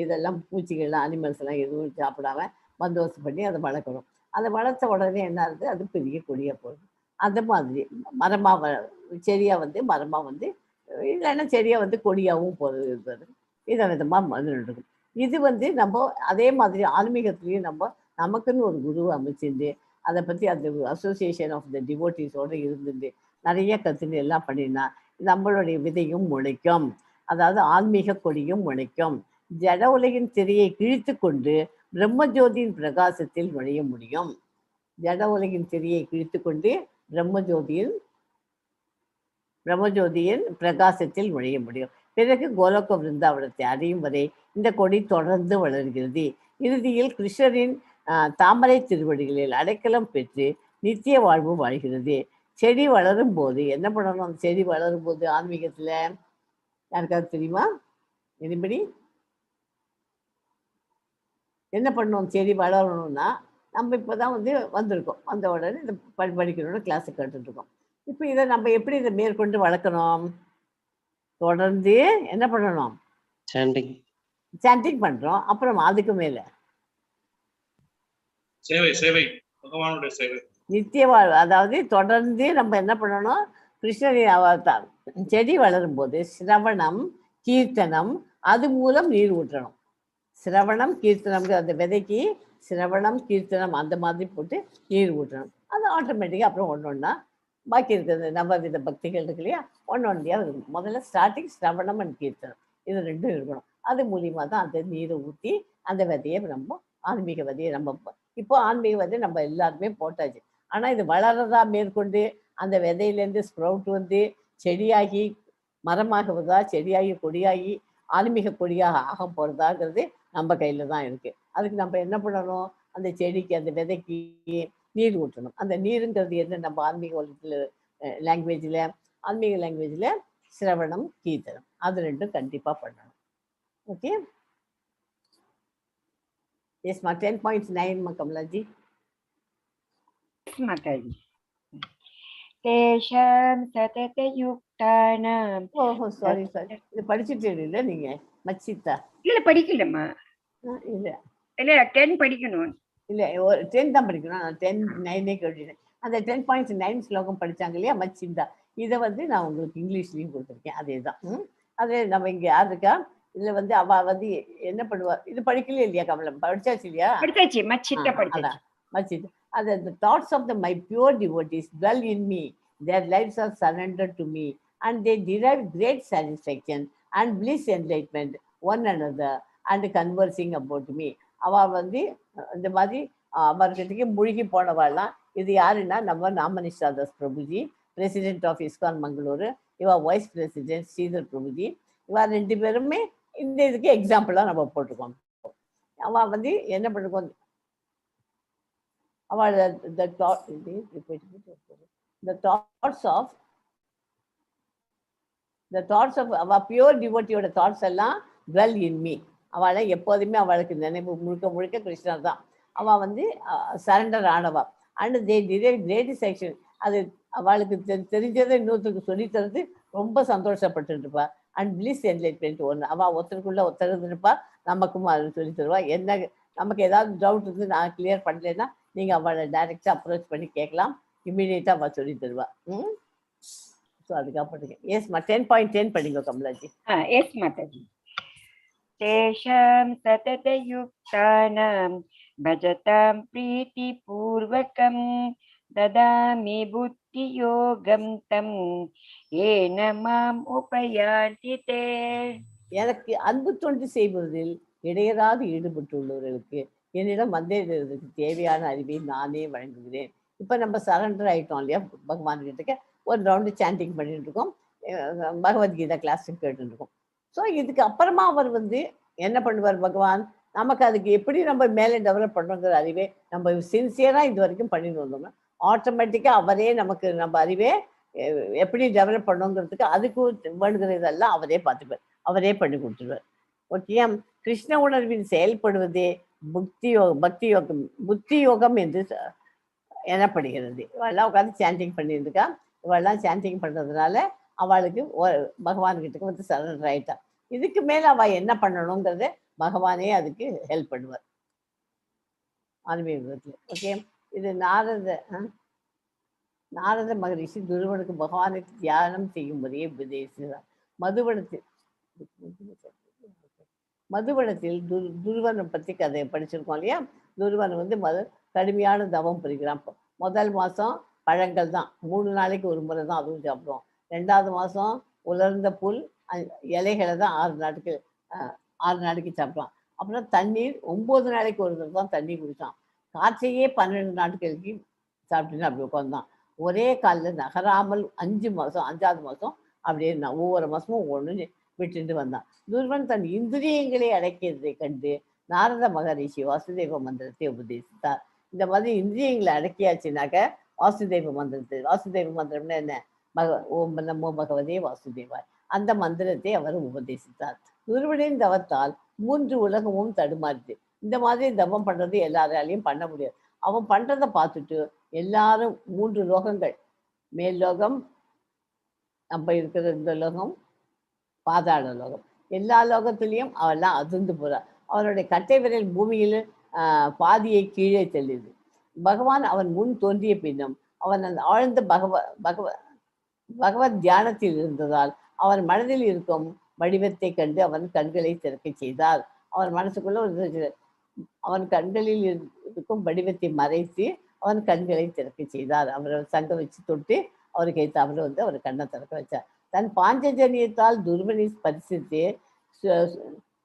Speaker 1: இதெல்லாம் பூச்சிகள்லாம் அனிமல்ஸ் எல்லாம் எதுவும் சாப்பிடாம பந்தோபஸ்து பண்ணி அதை வளர்க்குறோம். அதை வளர்த்த உடனே என்ன ஆகுது, அது பெரிய கொடியாக போகுது. அந்த மாதிரி செடியாக மரமாக இல்லைன்னா செடியாக கொடியாகவும் போகிறது. விதமாக நடக்கும். இது நம்ம அதே மாதிரி ஆன்மீகத்துலேயும் நமக்குன்னு ஒரு குருவை அமைச்சிருந்து அதை பற்றி அந்த அசோசியேஷன் ஆஃப் த டிவோட்டீஸோடு இருந்துட்டு நிறைய கற்றுன்னு எல்லாம் பண்ணினா நம்மளுடைய விதையும் முளைக்கும். அதாவது ஆன்மீக கொடியும் முளைக்கும். ஜட உலகின் திரையை கிழித்து கொண்டு பிரம்மஜோதியின் பிரகாசத்தில் நுழைய முடியும். ஜட உலகின் திரையை கிழித்து கொண்டு பிரம்மஜோதியில் பிரம்மஜோதியின் பிரகாசத்தில் நுழைய முடியும். பிறகு கோலோக விருந்தாவனத்தை அடையும் வரை இந்த கொடி தொடர்ந்து வளர்கிறது. இறுதியில் கிருஷ்ணரின் தாமரை திருவடிகளில் அடைக்கலம் பெற்று நித்திய வாழ்வு வாழ்கிறது. செடி வளரும் போது என்ன பண்ணணும்? அந்த செடி வளரும் போது ஆன்மீகத்துல யாருக்காவது தெரியுமா? எனிபடி? என்ன பண்ணணும்? செடி வளரணும்னா நம்ம இப்போதான் வந்திருக்கோம். வந்த உடனே இந்த படிக்கணும்னு கிளாஸை கேட்டுட்டு இருக்கோம். இப்போ இதை நம்ம எப்படி இதை மேற்கொண்டு வளர்க்கணும்? தொடர்ந்து என்ன பண்ணணும்? சாண்டிங் பண்றோம். அப்புறம் அதுக்கு மேல
Speaker 3: சேவை சேவை பகவானுடைய சேவை
Speaker 1: நித்திய வாழ்வு. அதாவது தொடர்ந்து நம்ம என்ன பண்ணணும்? கிருஷ்ணரின் அவதார் செடி வளரும் போது சிரவணம் கீர்த்தனம் அது மூலம் நீர் ஊற்றணும். சிரவணம் கீர்த்தனம், அந்த விதைக்கு சிரவணம் கீர்த்தனம் அந்த மாதிரி போட்டு நீர் ஊற்றணும். அது ஆட்டோமேட்டிக்காக அப்புறம் ஒன்று ஒன்றா பாக்கி இருக்கிறது நவவித பக்திகள் இருக்கு இல்லையா, ஒன்று ஒன்றியாக இருக்கும். முதல்ல ஸ்டார்டிங் சிரவணம் அண்ட் கீர்த்தனம் இது ரெண்டும் இருக்கணும். அது மூலியமாக தான் அந்த நீரை ஊற்றி அந்த விதையை நம்ம ஆன்மீக விதையை நம்ம இப்போ ஆன்மீக விதையை நம்ம எல்லாருமே போட்டாச்சு. ஆனால் இது வளரதா மேற்கொண்டு அந்த விதையிலேருந்து ஸ்ப்ரவுட் வந்து செடியாகி மரமாகுவதா, செடியாகி கொடியாகி ஆன்மீக கொடியாக ஆக போகிறதாங்கிறது நம்ம கையில் தான் இருக்குது. அதுக்கு நம்ம என்ன பண்ணணும்? அந்த செடிக்கு அந்த விதைக்கு நீர் ஊற்றணும். அந்த நீருங்கிறது என்ன? நம்ம ஆன்மீக உலகத்தில் லாங்குவேஜில் ஆன்மீக லாங்குவேஜில் சிரவணம் கீர்த்தனம் அது ரெண்டும் கண்டிப்பாக பண்ணணும். ஓகே, எஸ்மா 10.9 கமலாஜி.
Speaker 2: மாதாஜி. தேஷாம் சததயுக்தானாம்.
Speaker 1: ஓஹோ, சாரி இது படிச்சுட்டு இல்லை நீங்க மச்சித்தா?
Speaker 2: இல்ல படிக்கலம்மா.
Speaker 1: இல்லை
Speaker 2: இல்ல 10 படிக்கணும்.
Speaker 1: இல்லை, ஒரு 10 தான் படிக்கணும். நான் 10.9 கேட்டுட்டேன். அந்த 10.9 ஸ்லோகம் படிச்சாங்க இல்லையா மச்சிந்தா, இதை நான் உங்களுக்கு இங்கிலீஷ்லையும் கொடுத்துருக்கேன். அதே தான். அது நம்ம இங்கே யார் இருக்கா இதில் அவ என்ன பண்ணுவா? இது படிக்கல இல்லையா கமலம்? படிச்சாச்சு இல்லையா?
Speaker 2: படிச்சாச்சு. மச்சித்தா படிச்சாச்சு.
Speaker 1: மச்சித்தா. The thoughts of my pure devotees dwell in me. Their lives are surrendered to me, and they derive great satisfaction and bliss enlightenment one another and conversing about me. அவ இந்த மாதிரி அவர்கிட்டக்கு மூழ்கி போனவாள்லாம். இது யாருன்னா நம்ம நாமனிஷா தாஸ் பிரபுஜி, பிரசிடென்ட் ஆஃப் இஸ்கான் மங்களூரு. இவா vice president Sridhar Prabhuji. இவா ரெண்டு பேருமே இந்த இதுக்கு எக்ஸாம்பிளாக நம்ம போட்டிருக்கோம். அவ என்ன பண்ணிருக்கோம்? அவள் the thoughts of அவ பியூர் டிவோட்டியோட தாட்ஸ் எல்லாம் dwell in me. அவளை எப்போதுமே அவளுக்கு நினைவு முழுக்க முழுக்க கிருஷ்ணர் தான். அவள் சரண்டர் ஆனவா. And they drive great section. அது அவளுக்கு தெரிஞ்சதை இன்னொருத்தருக்கு சொல்லித்தரது ரொம்ப சந்தோஷப்பட்டு இருப்பா. அண்ட் பிளிஸ் என்லைட்மெண்ட் ஒன்று அவள் ஒருத்தருக்குள்ள ஒருத்தர் இருப்பா. நமக்கும் அது சொல்லி தருவா. என்ன நமக்கு ஏதாவது டவுட் இருந்து நான் கிளியர் பண்ணலைன்னா நீங்கள் அவளை டைரெக்டாக அப்ரோச் பண்ணி கேட்கலாம். இம்மிடியேட்டாக அவள் சொல்லி தருவா. ஸோ அதுக்காக படிங்க. எஸ்மா 10.10 படிங்க கமலாஜி.
Speaker 2: எஸ் மாதாஜி. தேஷாம் சததயுக்தானாம் பஜதாம் பிரீதி பூர்வகம் ததாமி புத்தி யோகம் தம் ஏன மாம் உபயாந்தி தே.
Speaker 1: எனக்கு அன்பு தொண்டு செய்வதில் இடையராது ஈடுபட்டுள்ளவர்களுக்கு என்னிடம் வந்தேறதுக்கு தேவையான அறிவை நானே வழங்குகிறேன். இப்போ நம்ம சரண்டர் ஆகிட்டோம் இல்லையா பகவான் கிட்டக்க. ஒரு ரவுண்டு சாண்டிங் பண்ணிட்டு இருக்கோம், பகவத்கீதா கிளாஸும் கேட்டுருக்கோம். ஸோ இதுக்கு அப்புறமா அவர் என்ன பண்ணுவார் பகவான்? நமக்கு அதுக்கு எப்படி நம்ம மேலே டெவலப் பண்ணுறோங்கிற அறிவே நம்ம சின்சியராக இது வரைக்கும் பண்ணிட்டு வந்தோம்னா ஆட்டோமேட்டிக்காக அவரே நமக்கு நம்ம அறிவே எப்படி டெவலப் பண்ணுங்கிறதுக்கு அதுக்கு வேணுங்கிறதெல்லாம் அவரே பார்த்துப்பார், அவரே பண்ணி கொடுத்துருவார். ஓகே, கிருஷ்ண உணர்வில் செயல்படுவதே புத்தி யோகம் என்று எனப்படுகிறது. இவெல்லாம் உட்காந்து சாண்டிங் பண்ணியிருந்துக்கா. இவெல்லாம் சாண்டிங் பண்ணுறதுனால அவளுக்கு பகவான்கிட்ட சரண்டர் ஆயிட்டா. இதுக்கு மேலே அவள் என்ன பண்ணணுங்கிறத பகவானே அதுக்கு ஹெல்ப் பண்ணுவார் ஆன்மீக விதத்தில். ஓகே, இது நாரத மகரிஷி துருவனுக்கு பகவானை தியானம் செய்யும் முறையை உபதேசித்தார். மதுவனத்தில் துருவனை பற்றி கதையை படிச்சிருக்கோம் இல்லையா. துருவன் கடுமையான தவம் புரிகிறான். முதல் மாதம் பழங்கள் தான், 3 நாளைக்கு ஒரு முறை தான் அதுவும் சாப்பிடுவோம். 2வது மாதம் உலர்ந்த புல் இலைகளை தான் 6 நாளைக்கு சாப்பிடுவான். அப்புறம் தண்ணீர் 9 நாளைக்கு ஒரு தடவை தான் தண்ணி குடித்தான். காற்றையே 12 நாட்களுக்கு சாப்பிட்டுன்னு அப்படி உட்காந்தான். ஒரே காலில் நகராமல் 5 மாதம் 5வது மாதம் அப்படியே ஒவ்வொரு மாதமும் ஒன்று விட்டுட்டு வந்தான். துருவன் தன் இந்திரியங்களை அடக்கியதை கண்டு நாரத மகரிஷி வாசுதேவ மந்திரத்தை உபதேசித்தார். இந்த மாதிரி இந்திரியங்களை அடக்கியாச்சுனாக்க வாசுதேவ மந்திரம்னா என்ன? ஓம் நமோ பகவதே வாசுதேவாய், அந்த மந்திரத்தை அவர் உபதேசித்தார். துருவனின் தவத்தால் 3 உலகமும் தடுமாறுது. இந்த மாதிரி தவம் பண்றது எல்லாராலையும் பண்ண முடியாது. அவன் பண்றதை பார்த்துட்டு எல்லாரும் 3 லோகங்கள், மேல் லோகம், நம்ம இருக்கிற இந்த லோகம், பாதாள லோகம், எல்லா லோகத்திலையும் அவெல்லாம் அதிர்ந்து போறார். அவனுடைய கட்டை விரல் பூமியில் பாதியை கீழே தள்ளியது. பகவான் அவன் முன் தோன்றிய பின்னும் அவன் அந்த ஆழ்ந்த பகவத் தியானத்தில் இருந்ததால் அவன் மனதில் இருக்கும் வடிவத்தை கண்டு அவன் கண்களை திறக்க செய்தார். அவன் மனசுக்குள்ள அவன் கண்களில் இருக்கும் வடிவத்தை மறைத்து அவன் கண்களை திறக்க செய்தார். அவரை சங்க வச்சு தொட்டு அவருக்கு ஏற்றாமல் அவர் கண்ணை திறக்க வச்சார். தன் பாஞ்சஜன்யத்தால் துருவனை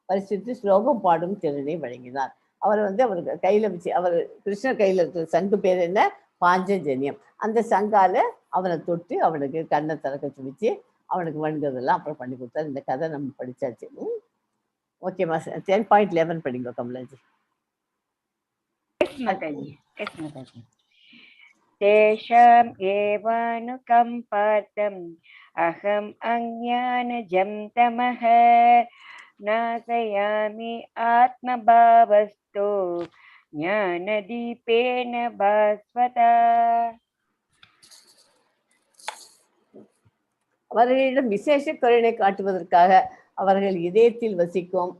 Speaker 1: பரிசித்து ஸ்லோகம் பாடும் திறனை வழங்கினார். அவர் அவருக்கு கையில வச்சு, அவர் கிருஷ்ணர் கையில இருக்கிற சங்கு பேர் என்ன? பாஞ்சஜன்யம். அந்த சங்கால அவனை தொட்டு அவனுக்கு கண்ணை திறக்க வச்சு அவனுக்கு வேண்டுதெல்லாம் அப்புறம் பண்ணி கொடுத்தாரு. இந்த கதை நம்ம படிச்சாச்சு. ஓகேம்மா, 10.11 படிங்க கமலாஜி.
Speaker 2: தேஷாம் ஏவானுகம்பார்த்தம் அகம் அஞ்ஞானஜம் தமஹ நாசயாமி ஆத்மபாவஸ்தோ ஞானதீபேன பாஸ்வதா.
Speaker 1: அவர்களிடம் விசேஷ கருணை காட்டுவதற்காக அவர்கள் இதயத்தில் வசிக்கும்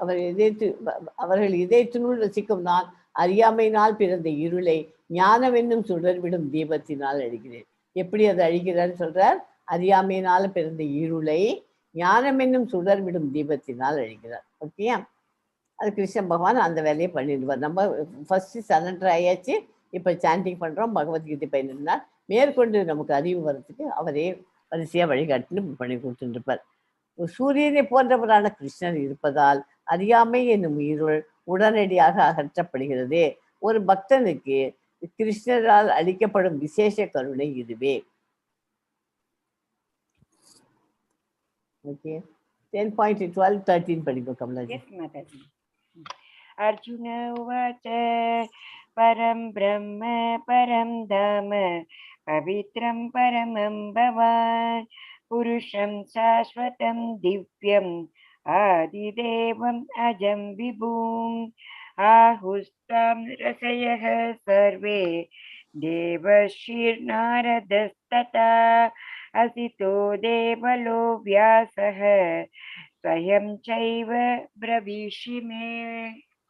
Speaker 1: அவர்கள் இதயத்தினுள் வசிக்கும் நான் அறியாமையினால் பிறந்த இருளை ஞானம் என்னும் சுடர்விடும் தீபத்தினால் அழிகிறேன். எப்படி அதை அழிகிறான்னு சொல்றார்? அறியாமையினால பிறந்த இருளை ஞானம் என்னும் சுடர்விடும் தீபத்தினால் அழிகிறார். ஓகேயா? அது கிருஷ்ண பகவான் அந்த வேலையை பண்ணிடுவார். நம்ம ஃபர்ஸ்ட் சரண்டர் ஆயாச்சு, இப்போ சாண்டிங் பண்றோம், பகவத்கீதை பயின்றால் மேற்கொண்டு நமக்கு அறிவு வர்றதுக்கு அவரே வரிசையா வழிகாட்டுன்னு பண்ணி கொடுத்துருப்பார். சூரியனை போன்றவரான கிருஷ்ணர் இருப்பதால் அறியாமை என்னும் இருள் உடனடியாக அகற்றப்படுகிறது. ஒரு பக்தனுக்கு கிருஷ்ணரால் அளிக்கப்படும் விசேஷ கருணை இதுவே. ஓகே, 10.12-13 படிப்போம் கமலாஜி.
Speaker 2: அர்ஜுன உவாச்ச பரம் பிரம்ம பரம் தாம பவித்ரம் பரமம் பவான் புருஷம் சாஸ்வதம் திவ்யம் ஆதிதேவம் அஜம் விபூம் ஆஹுஸ்தாம் ரசயः சர்வே தேவர்ஷிர்நாரதஸ்ததா அசிதோ தேவலோ வியாசः ஸ்வயம் சைவ பிரவீஷிமே.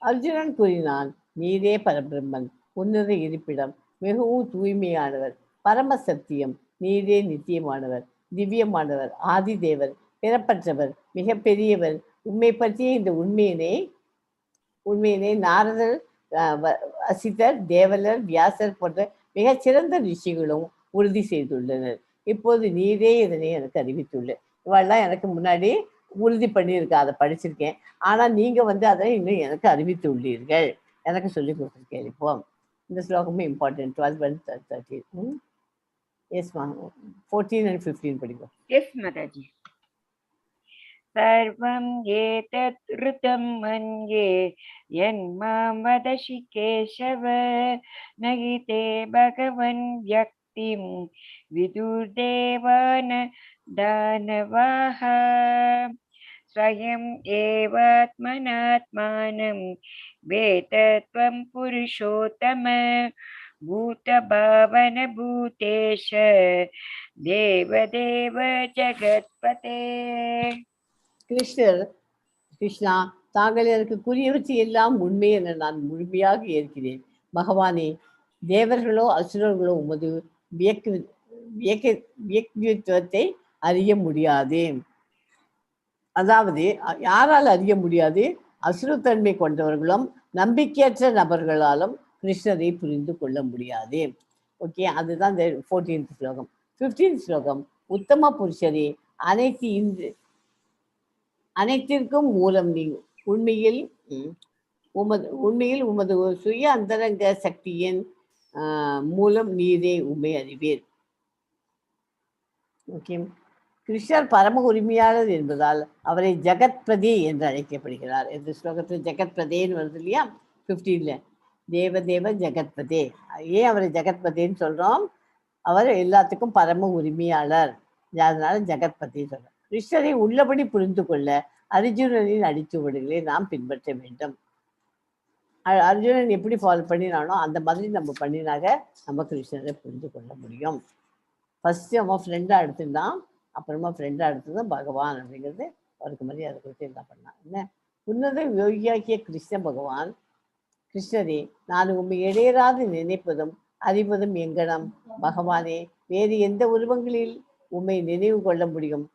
Speaker 1: அர்ஜுனன் கூறினான், நீரே பரபிரம்மன், உன்னத இருப்பிடம், மிகவும் தூய்மையானவர், பரம சத்தியம், நீரே நித்தியமானவர், திவ்யமானவர், ஆதிதேவர், பிறப்பற்றவர், மிக பெரியவர். உண்மை பற்றிய இந்த உண்மையினை நாரதர், அசிதர், தேவலர், வியாசர் போன்ற மிகச்சிறந்த ரிஷிகளும் உறுதி செய்துள்ளனர். இப்போது நீரே இதனை எனக்கு அறிவித்துள்ளேன். இவெல்லாம் எனக்கு முன்னாடி உறுதி பண்ணியிருக்கா, அதை படிச்சிருக்கேன். ஆனால் நீங்கள் அதை இன்னும் எனக்கு அறிவித்து உள்ளீர்கள், எனக்கு சொல்லி கொடுத்துருக்கேன். இப்போ இந்த ஸ்லோகமும் இம்பார்ட்டன்ட். 12-13. எஸ்மா, 14 and 15 படிப்போம்.
Speaker 2: எஸ் மாதாஜி. சர்வம் ஏதத் ருதம் மன்யே யன்மாம் வதசி கேசவ நகி தே பகவன் வ்யக்திம் விதுர்தேவான தானவாஹ ஸ்வயம் ஏவாத்மனாத்மானம் வேதத்வம் புருஷோத்தம பூதபாவன பூதேஷ தேவதேவ ஜகத்பதே.
Speaker 1: கிருஷ்ணா, தாங்கள் எனக்கு கூறியவற்றை எல்லாம் உண்மை என நான் முழுமையாக ஏற்கிறேன். பகவானே, தேவர்களோ அசுரர்களோ உமது வியக்தித்துவத்தை அறிய முடியாது. அதாவது யாரால் அறிய முடியாது? அசுரத்தன்மை கொண்டவர்களும் நம்பிக்கையற்ற நபர்களாலும் கிருஷ்ணரை புரிந்து கொள்ள முடியாது. ஓகே, அதுதான் இந்த 14th ஸ்லோகம். 15th ஸ்லோகம், உத்தம புருஷரே, அனைத்திற்கும் மூலம் நீ உண்மையில் உமது சுய அந்தரங்க சக்தியின் மூலம் நீரே உண்மை அறிவேன். ஓகே. கிருஷ்ணர் பரம உரிமையாளர் என்பதால் அவரை ஜெகத்பதி என்று அழைக்கப்படுகிறார். இந்த ஸ்லோகத்தில் ஜெகத்பதேன்னு வருது இல்லையா 15ல், தேவதேவ ஜெகத்பதே. ஏன் அவரை ஜெகத்பதின்னு சொல்கிறோம்? அவர் எல்லாத்துக்கும் பரம உரிமையாளர், அதனால ஜெகத்பதின்னு சொல்கிறோம். கிருஷ்ணரை உள்ளபடி புரிந்து கொள்ள அர்ஜுனனின் அடிச்சுவடுகளை நாம் பின்பற்ற வேண்டும். அர்ஜுனன் எப்படி ஃபாலோ பண்ணினானோ அந்த மாதிரி நம்ம பண்ணினாக நம்ம கிருஷ்ணரை புரிந்து கொள்ள முடியும். ஃபஸ்ட்டு அவன் ஃப்ரெண்டாக எடுத்துட்டான், அப்புறமா ஃப்ரெண்டாக எடுத்தது பகவான் அப்படிங்கிறது அவருக்கு மரியாதை கொடுத்து என்ன பண்ணான். என்ன உன்னத யோகியாக்கிய கிருஷ்ண பகவான், கிருஷ்ணரே நான் உண்மை இடையராது நினைப்பதும் அறிவதும் எங்கனம் பகவானே, வேறு எந்த உருவங்களில் உண்மை நினைவு கொள்ள முடியும்?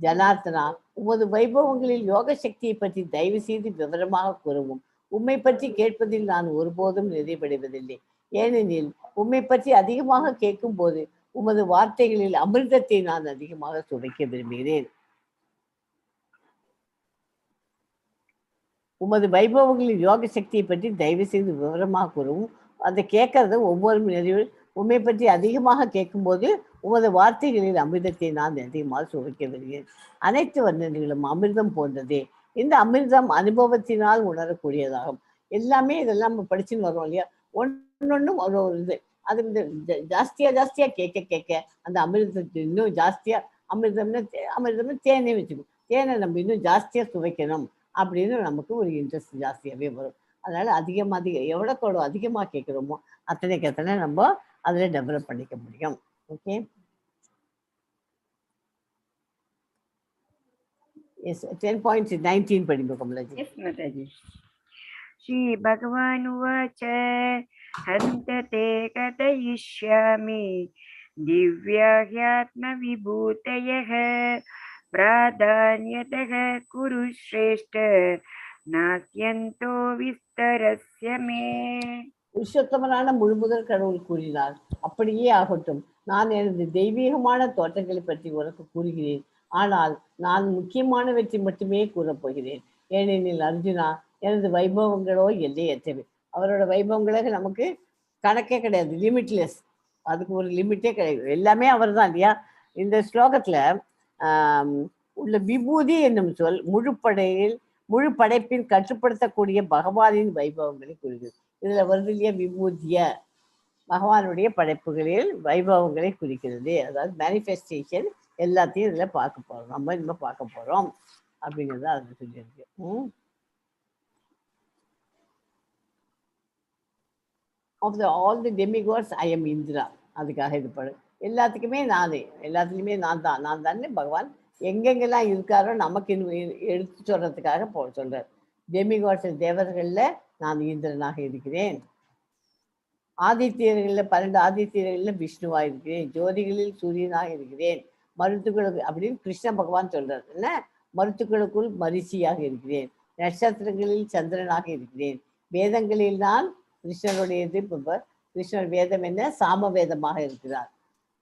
Speaker 1: ஜனார்த்தனா, உமது வைபவங்களில் யோக சக்தியை பற்றி தயவு செய்து விவரமாக கூறவும். உம்மை பற்றி கேட்பதில் நான் ஒருபோதும் நிறைவடைவதில்லை. ஏனெனில் உம்மை பற்றி அதிகமாக கேட்கும் போது உமது வார்த்தைகளில் அமிர்தத்தை நான் அதிகமாக சுவைக்க விரும்புகிறேன். உமது வைபவங்களில் யோக சக்தியை பற்றி தயவு செய்து விவரமாக கூறவும். அதை கேட்கறது ஒவ்வொரு நிறைவு உண்மை பற்றி அதிகமாக கேட்கும்போது உமது வார்த்தைகளில் அமிர்தத்தை நான் அதிகமாக சுவைக்க விரும்புகிறேன். அனைத்து வர்ணனைகளும் அமிர்தம் போன்றதே. இந்த அமிர்தம் அனுபவத்தினால் உணரக்கூடியதாகும். எல்லாமே இதெல்லாம் நம்ம படிச்சுன்னு வரோம் இல்லையா, ஒன்னொன்னும் ஒரு இது. அது ஜாஸ்தியாக கேட்க கேட்க அந்த அமிர்தத்தை இன்னும் ஜாஸ்தியாக, அமிர்தம்னு தேனே வச்சுக்கணும். தேனை நம்ம இன்னும் ஜாஸ்தியாக சுவைக்கணும் அப்படின்னு நமக்கு ஒரு இன்ட்ரெஸ்ட் ஜாஸ்தியாகவே வரும். அதனால் எவ்வளோக்கு அதிகமாக கேட்குறோமோ அத்தனை நம்ம அதில் டெவலப் பண்ணிக்க முடியும். ஓகே. எஸ், 10.19 படிங்க கமலாஜி.
Speaker 2: Yes, Mataji. Shri Bhagavan Uvacha Hantate Katayishyami Divyahyatma Vibhutayaha Pradhanyataha Kuru Shrestha Nasyanto Vistarasya Me.
Speaker 1: புருஷோத்தமனான முழுமுதல் கடவுள் கூறினார், அப்படியே ஆகட்டும். நான் எனது தெய்வீகமான தோற்றங்களை பற்றி உனக்கு கூறுகிறேன். ஆனால் நான் முக்கியமானவற்றை மட்டுமே கூறப்போகிறேன். ஏனெனில் அர்ஜுனா, எனது வைபவங்களோ எல்லையற்றவை. அவரோட வைபவங்களே நமக்கு கணக்கே கிடையாது, லிமிட்லெஸ். அதுக்கு ஒரு லிமிட்டே கிடையாது, எல்லாமே அவர் தான் இல்லையா. இந்த ஸ்லோகத்தில் உள்ள விபூதி என்னும் சொல் முழு படைப்பில் கட்டுப்படுத்தக்கூடிய பகவானின் வைபவங்களை குறிக்கிறது. இதில் வருது இல்லையா, விபூதிய பகவானுடைய படைப்புகளில் வைபவங்களை குறிக்கிறது. அதாவது மேனிஃபெஸ்டேஷன் எல்லாத்தையும் இதில் பார்க்க போகிறோம், நம்ம இன்னும் பார்க்க போகிறோம் அப்படிங்கிறது அதில் சொல்லியிருக்கு. Of all the demigods I am Indra. அதுக்காக இது படம் எல்லாத்துக்குமே எல்லாத்துலேயுமே நான் தானே பகவான் எங்கெங்கெல்லாம் இருக்காரோ நமக்கு எடுத்து சொல்கிறதுக்காக சொல்கிறார். டெமிகாட்ஸ் தேவர்களில் நான் இந்திரனாக இருக்கிறேன். ஆதித்யர்களில் 12 ஆதித்யர்களில் விஷ்ணுவாக இருக்கிறேன். ஜோதிகளில் சூரியனாக இருக்கிறேன். மருத்துக்களுக்கு அப்படின்னு கிருஷ்ண பகவான் சொல்கிறார். என்ன, மருத்துக்களுக்குள் மரிசியாக இருக்கிறேன். நட்சத்திரங்களில் சந்திரனாக இருக்கிறேன். வேதங்களில் நான் கிருஷ்ணருடையது. இப்போ கிருஷ்ணர் வேதம் என்ன, சாம வேதமாக இருக்கிறார்,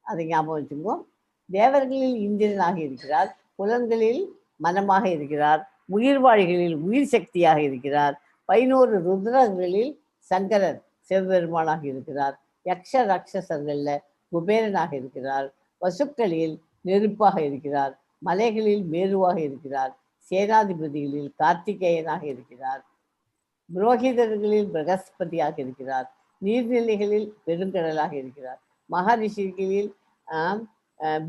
Speaker 1: அதை ஞாபகம் வச்சுக்குவோம். தேவர்களில் இந்திரனாக இருக்கிறார். புலன்களில் மனமாக இருக்கிறார். உயிர்வாழிகளில் உயிர் சக்தியாக இருக்கிறார். 11 ருத்ரங்களில் சங்கரர் சிவபெருமானாக இருக்கிறார். யக்ஷ ராட்சசர்களில் குபேரனாக இருக்கிறார். வசுக்களில் நெருப்பாக இருக்கிறார். மலைகளில் மேருவாக இருக்கிறார். சேனாதிபதிகளில் கார்த்திகேயனாக இருக்கிறார். புரோகிதர்களில் பிரகஸ்பதியாக இருக்கிறார். நீர்நிலைகளில் பெருங்கடலாக இருக்கிறார். மகரிஷிகளில்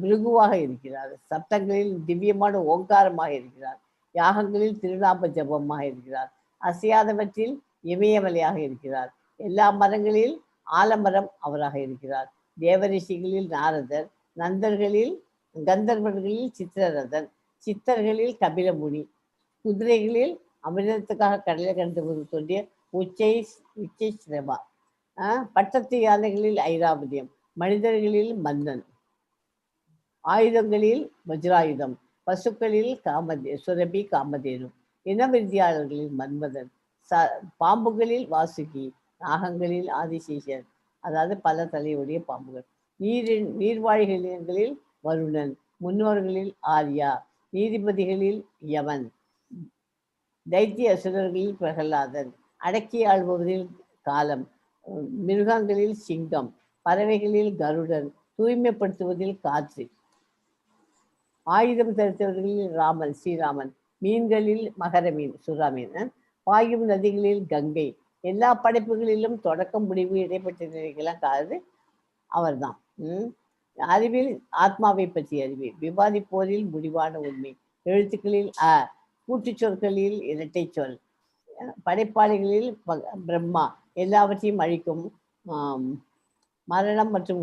Speaker 1: பிருகுவாக இருக்கிறார். சப்தங்களில் திவ்யமான ஓங்காரமாக இருக்கிறார். யாகங்களில் திருநாம ஜபமாக இருக்கிறார். அசையாதவற்றில் இமயமலையாக இருக்கிறார். எல்லா மரங்களில் ஆலமரம் அவராக இருக்கிறார். தேவரிஷிகளில் நாரதர். கந்தர்வர்களில் சித்திரரதன். சித்தர்களில் கபிலமுனி. குதிரைகளில் அமிர்தத்துக்காக கடலை கடந்து தோன்றிய உச்சை சிரமா. பட்டத்து யானைகளில் ஐராவதியம். மனிதர்களில் மன்னன். ஆயுதங்களில் வஜ்ராயுதம். பசுக்களில் சுரபி காமதேனு. இனவிருத்தியாளர்களில் மன்மதன். பாம்புகளில் வாசுகி. நாகங்களில் ஆதிசேஷன், அதாவது பல தலையுடைய பாம்புகள். நீர்வாழிகளில் வருணன். முன்னோர்களில் ஆர்யா. நீதிபதிகளில் யவன். தைத்திய அசுரர்களில் பிரகலாதன். அடக்கி ஆள்பவரில் காலம். மிருகங்களில் சிங்கம், பறவைகளில் கருடன், தூய்மைப்படுத்துவதில் காற்று, ஆயுதம் தரித்தவர்களில் ராமன் ஸ்ரீராமன், மீன்களில் மகர மீன் சுறா மீன், பாயும் நதிகளில் கங்கை, எல்லா படைப்புகளிலும் தொடக்கம் முடிவு இடைப்பட்ட நிலைக்கெல்லாம் காது அவர் தான். அறிவில் ஆத்மாவை பற்றிய அறிவு, விவாதிப்போரில் முடிவான உண்மை, எழுத்துக்களில் கூட்டுச் சொற்களில் இரட்டை சொல், படைப்பாளிகளில் பிரம்மா, எல்லாவற்றையும் அழிக்கும் மரணம் மற்றும்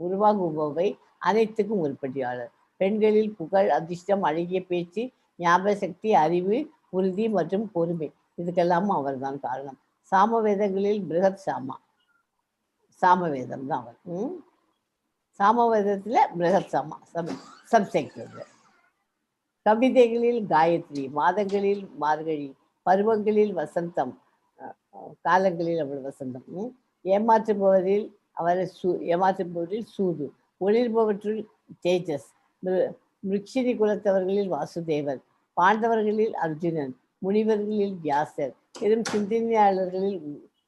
Speaker 1: உருவாகுபவை அனைத்துக்கும் உற்பத்தியாளர், பெண்களில் புகழ், அதிர்ஷ்டம், அழகிய பேச்சு, ஞாபக சக்தி, அறிவு, உறுதி மற்றும் பொறுமை, இதுக்கெல்லாமும் அவர் தான் காரணம். சாமவேதங்களில் பிருகத் சாமவேதம் தான் அவர். சாமவேதத்தில் பிருகத் சப்ஜெக்ட். கவிதைகளில் காயத்ரி, மாதங்களில் மார்கழி, பருவங்களில் வசந்தம், காலங்களில் அவர் வசந்தம், ஏமாற்றுபவரில் சூது, ஒளிர்பவற்றில் தேஜஸ், மிருக்ஷினி குலத்தவர்களில் வாசுதேவர், பாண்டவர்களில் அர்ஜுனன், முனிவர்களில் வியாசர், பெரும் சிந்தனையாளர்களில்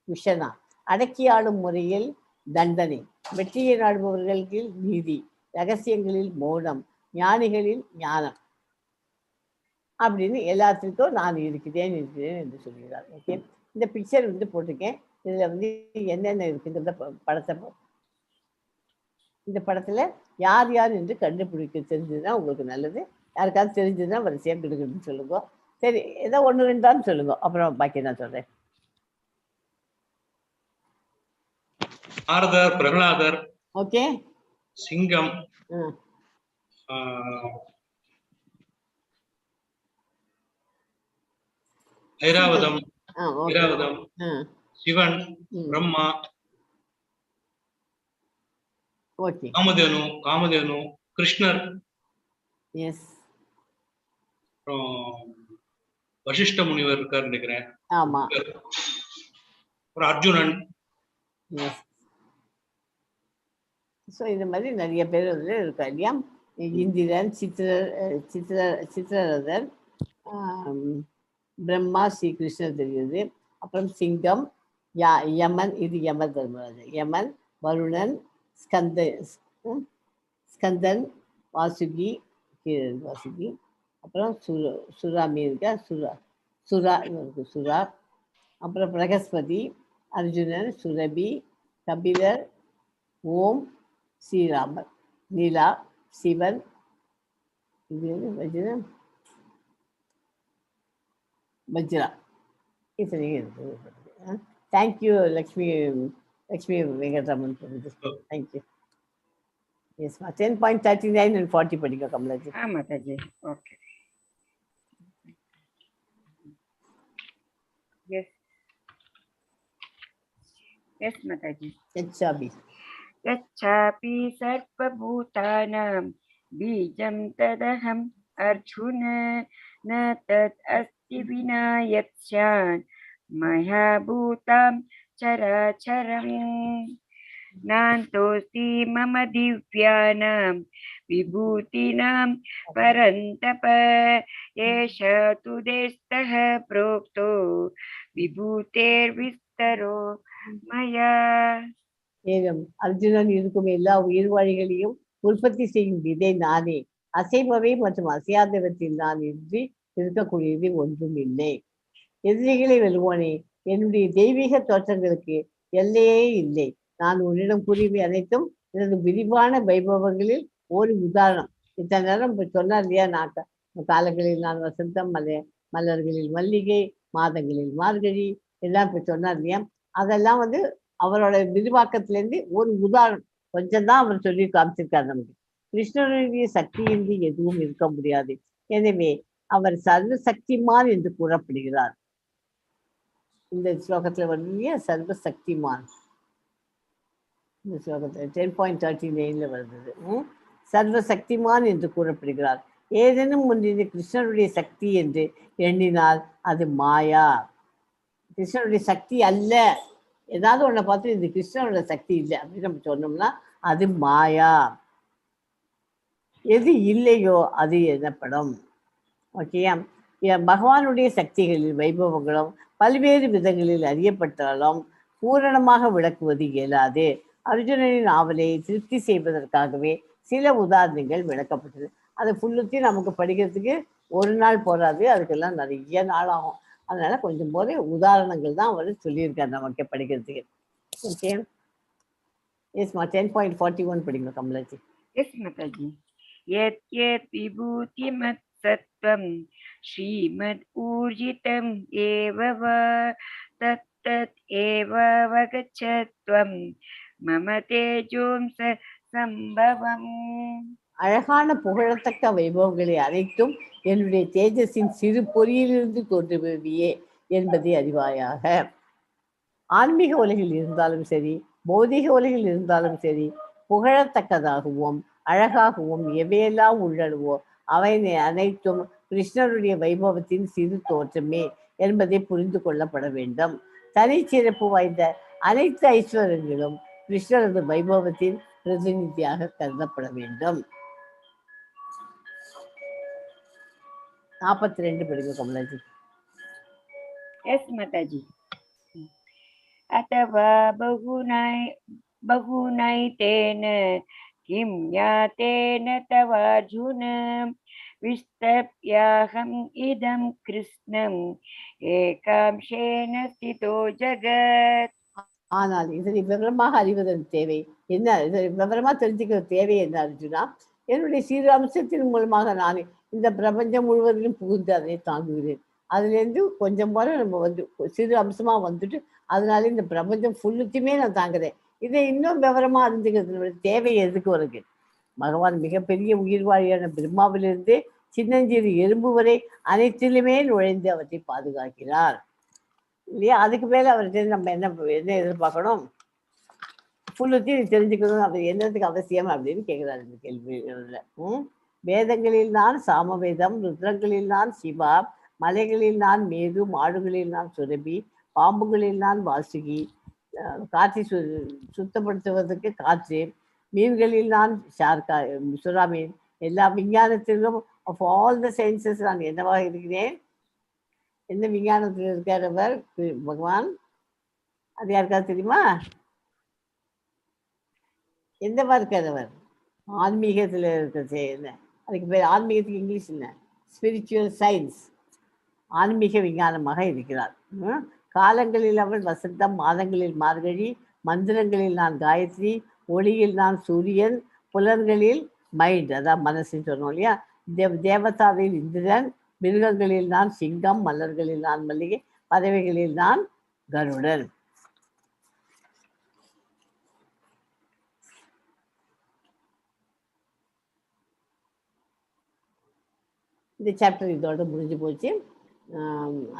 Speaker 1: உஷனா, அடக்கியாளும் முறையில் தண்டனை, வெற்றியை நாடுபவர்களில் நீதி, ரகசியங்களில் மௌனம், ஞானிகளில் ஞானம் அப்படின்னு எல்லாத்துக்கும் நான் இருக்கிறேன் என்று சொல்கிறார். ஓகே, இந்த பிக்சர் போட்டிருக்கேன். இதில் என்னென்ன இருக்குங்கிறத இந்த படத்தில் யார் யார் என்று கண்டுபிடிக்க தெரிஞ்சதுன்னா உங்களுக்கு நல்லது. யாருக்காவது தெரிஞ்சதுன்னா வரிசையாக கொடுக்குறதுன்னு சொல்லுங்க. சரி, ஏதோ 1 2 சொல்லுங்க, அப்புறம் பாக்கி நான் சொல்கிறேன்.
Speaker 3: நாரதர், பிரகலாதர்,
Speaker 1: ஓகே,
Speaker 3: சிங்கம், ஐராவதம், சிவன், பிரம்மா, காமதேனு, கிருஷ்ணர், வசிஷ்ட முனிவர் இருக்காரு நினைக்கிறேன், அர்ஜுனன்.
Speaker 1: இந்த மாதிரி நிறைய பேர் இருக்கா இல்லையா? இந்திரன், சித்திரரதர், பிரம்மா, ஸ்ரீகிருஷ்ணர் தெரியுது. அப்புறம் சிங்கம், யமன், இது யம தர்மராஜன், யமன், வருணன், ஸ்கந்தன், வாசுகி, அப்புறம் சுறாமி இருக்கா, சுரா, அப்புறம் பிரகஸ்பதி, அர்ஜுனன், சுரபி, கபிலர், ஓம், ஸ்ரீராமர், நீலா, சிவன், இது வஜ்ரா, இத்தனை இருக்கு. தேங்க்யூ லக்ஷ்மி வெங்கட்ராமன். தேங்க்யூ. எஸ்மா, 10.39 and 40 படிக்க கமலாஜி.
Speaker 2: மாதாஜி. Okay, yes Mataji. यच्चापि सर्वभूतानां बीजं तदहम् अर्जुन न तत् अस्ति विना यत् स्यात् मया भूतं चराचरम् नान्तोऽस्ति मम दिव्यानां विभूतीनां परन्तप एष तु देस्तः प्रोक्तो विभूतेर्विस्तरो मया.
Speaker 1: அர்ஜுனன் இருக்கும் எல்லா உயிர்வாழிகளையும் உற்பத்தி செய்யும் விதை நானே. அசைபவை மற்றும் அசையாதவற்றில் நான் இன்றி இருக்கக்கூடியது ஒன்றும் இல்லை. எதிரிகளை வெல்வோனே, என்னுடைய தெய்வீக தோற்றங்களுக்கு எல்லையே இல்லை. நான் உன்னிடம் கூறியவை அனைத்தும் எனது விரிவான வைபவங்களில் ஒரு உதாரணம். இத்தனை நேரம் இப்போ சொன்னார் இல்லையா, காலங்களில் நான் வசந்தம், மலர்களில் மல்லிகை, மாதங்களில் மார்கழி எல்லாம் இப்போ சொன்னார் இல்லையா, அதெல்லாம் அவரோட விரிவாக்கத்திலேருந்து ஒரு உதாரணம் கொஞ்சம் தான் அவர் சொல்லி காமிச்சிருக்காரு நமக்கு. கிருஷ்ணனுடைய சக்தியின்றி எதுவும் இருக்க முடியாது. எனவே அவர் சர்வ சக்திமான் என்று கூறப்படுகிறார். இந்த ஸ்லோகத்துல சர்வ சக்திமான். இந்த ஸ்லோகத்துல 10.39 வருது. சர்வ சக்திமான் என்று கூறப்படுகிறார். ஏதேனும் ஒன்றின் கிருஷ்ணனுடைய சக்தி என்று எண்ணினால் அது மாயா. கிருஷ்ணனுடைய சக்தி அல்ல. ஏதாவது ஒன்றை பார்த்து இது கிருஷ்ணனோட சக்தி இல்லை அப்படின்னு நம்ம சொன்னோம்னா அது மாயா. எது இல்லையோ அது எனப்படும். ஓகேயா? பகவானுடைய சக்திகளில் வைபவங்களும் பல்வேறு விதங்களில் அறியப்பட்டாலும் பூரணமாக விளக்குவது இயலாது. அர்ஜுனனின் ஆவலை திருப்தி செய்வதற்காகவே சில உதாரணங்கள் விளக்கப்பட்டது. அதை ஃபுல்லுத்தையும் நமக்கு படிக்கிறதுக்கு ஒரு நாள் போராது, அதுக்கெல்லாம் நிறைய நாள் ஆகும். அதனால கொஞ்சம் போது உதாரணங்கள் தான் அவர் சொல்லியிருக்காரு நமக்கு படிக்கிறதுக்கு. ஓகே, எஸ்மா 10.41 படிங்க கமலாஜி.
Speaker 2: Yes, Mataji. Yet yet vibhutimat sattvam Srimad urjitam eva va tat tat eva vagachatvam mama tejomsa sambhavam.
Speaker 1: அழகான புகழத்தக்க வைபவங்களை அனைத்தும் என்னுடைய தேஜஸின் சிறு பொறியிலிருந்து தோன்றுபவையே என்பதை அறிவாயாக. ஆன்மீக உலகில் இருந்தாலும் சரி, பௌதிக உலகில் இருந்தாலும் சரி, புகழத்தக்கதாகவும் அழகாகவும் எவையெல்லாம் உள்ளனவோ அவை அனைத்தும் கிருஷ்ணருடைய வைபவத்தின் சிறு தோற்றமே என்பதை புரிந்து கொள்ளப்பட வேண்டும். தனிச்சிறப்பு வாய்ந்த அனைத்து ஐஸ்வர்யங்களும் கிருஷ்ணரது வைபவத்தின் பிரதிநிதியாக கருதப்பட வேண்டும். 42 படிங்க கமலாஜி.
Speaker 2: Yes, Mataji. Atava bahunai tena kim yatena tavarjuna vistapyaham idam krishnam ekamshena stito jagat.
Speaker 1: ஆனால் இதனை விவரமாக அறிவதன் தேவை என்ன, இதனை விவரமா தெரிஞ்சுக்கிற தேவை என்ன அர்ஜுனா? என்னுடைய சிறு அம்சத்தின் மூலமாக நான் இந்த பிரபஞ்சம் முழுவதிலும் புகுந்து அதனை தாங்குகிறேன். அதுலேருந்து கொஞ்சம் போல நம்ம சிறு அம்சமா வந்துட்டு அதனால இந்த பிரபஞ்சம் ஃபுல்லுத்தையுமே நான் தாங்குறேன். இதை இன்னும் விவரமா அறிஞ்சுக்கிறது தேவை எதுக்கு வருது? பகவான் மிகப்பெரிய உயிர்வாழியான பிரம்மாவிலிருந்து சின்னஞ்சிறு எறும்பு வரை அனைத்திலுமே நுழைந்து அவற்றை பாதுகாக்கிறார் இல்லையா? அதுக்கு மேல அவர்கிட்ட நம்ம என்ன எதிர்பார்க்கணும்? ஃபுல்லுத்தையும் தெரிஞ்சுக்கணும், அது என்னதுக்கு அவசியம் அப்படின்னு கேட்கிறாரு இந்த கேள்வி. வேதங்களில் நான் சாமவேதம், ருத்ரங்களில் நான் சிவா, மலைகளில் நான் மேரு, மாடுகளில் நான் சுரபி, பாம்புகளில் நான் வாசுகி, காற்றை சுத்தப்படுத்துவதற்கு காற்று, மீன்களில் நான் ஷார்கா சுறாமீன், எல்லா விஞ்ஞானத்திலும் ஆஃப் ஆல் த சயின்சஸ் நான் என்னவாக இருக்கிறேன்? என்ன விஞ்ஞானத்தில் இருக்கார் அவர் பகவான்? அது யாருக்காவது தெரியுமா? எந்தவா இருக்கார் அவர்? ஆன்மீகத்தில் இருக்கிறது என்ன, அதுக்கு பேர் ஆன்மீகத்துக்கு இங்கிலீஷ் என்ன? ஸ்பிரிச்சுவல் சயின்ஸ், ஆன்மீக விஞ்ஞானமாக இருக்கிறார். காலங்களில் அவள் வசந்தம், மாதங்களில் மார்கழி, மந்திரங்களில் நான் காயத்ரி, ஒளியில் நான் சூரியன், புலன்களில் மைண்ட், அதான் மனசுன்னு சொன்னோம் இல்லையா? தேவதாவில் இந்திரன், மிருகங்களில் நான் சிங்கம், மலர்களில் நான் மல்லிகை, பறவைகளில் நான் கருடன். இந்த சாப்டர் இதோட முடிஞ்சு போச்சு.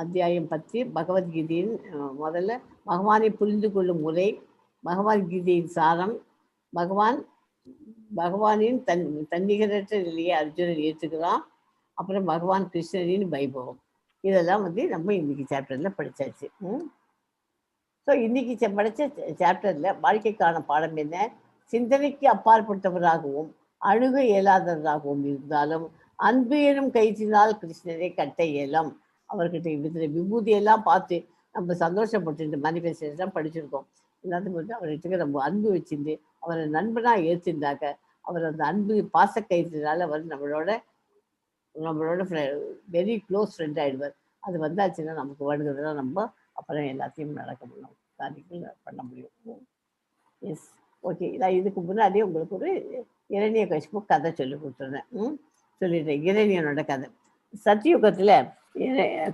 Speaker 1: அத்தியாயம் 10 பகவத்கீதையின் முதல்ல பகவானை புரிந்து கொள்ளும் முறை, பகவத்கீதையின் சாரம், பகவானின் தன்னிகரற்ற நிலையை அர்ஜுனன் ஏற்றுக்கிறான், அப்புறம் பகவான் கிருஷ்ணரின் வைபவம், இதெல்லாம் நம்ம இன்னைக்கு சாப்டரில் படித்தாச்சு. ஸோ இன்னைக்கு படித்த சாப்டரில் வாழ்க்கைக்கான பாடம் என்ன? சிந்தனைக்கு அப்பாற்பட்டவராகவும் அணுக இயலாதவராகவும் இருந்தாலும் அன்பு எனும் கயிற்றினால் கிருஷ்ணரை கட்ட இயலும். அவர்கிட்ட இருக்கிற விபூதியெல்லாம் பார்த்து நம்ம சந்தோஷப்பட்டு மேனிஃபெஸ்டேஷன் படிச்சிருக்கோம். எல்லாத்துக்கும் அவர்கிட்ட நம்ம அன்பு வச்சிருந்து அவரை நண்பனாக ஏற்றிருந்தாக்க அவர் அந்த அன்பு பாசக்கயிற்றினால அவர் நம்மளோட வெரி க்ளோஸ் ஃப்ரெண்ட் ஆகிடுவார். அது வந்தாச்சுன்னா நமக்கு வருகிறதுலாம் நம்ம அப்புறம் எல்லாத்தையும் நடக்க முடியும், காரியங்கள் பண்ண முடியும். Yes, okay. நான் இதுக்கு முன்னாடி உங்களுக்கு ஒரு இரணியகசிபு கதை சொல்லி கொடுத்துருந்தேன், சொல்லிடுறேன். இரணியனோட கதை. சத்தியுகத்தில்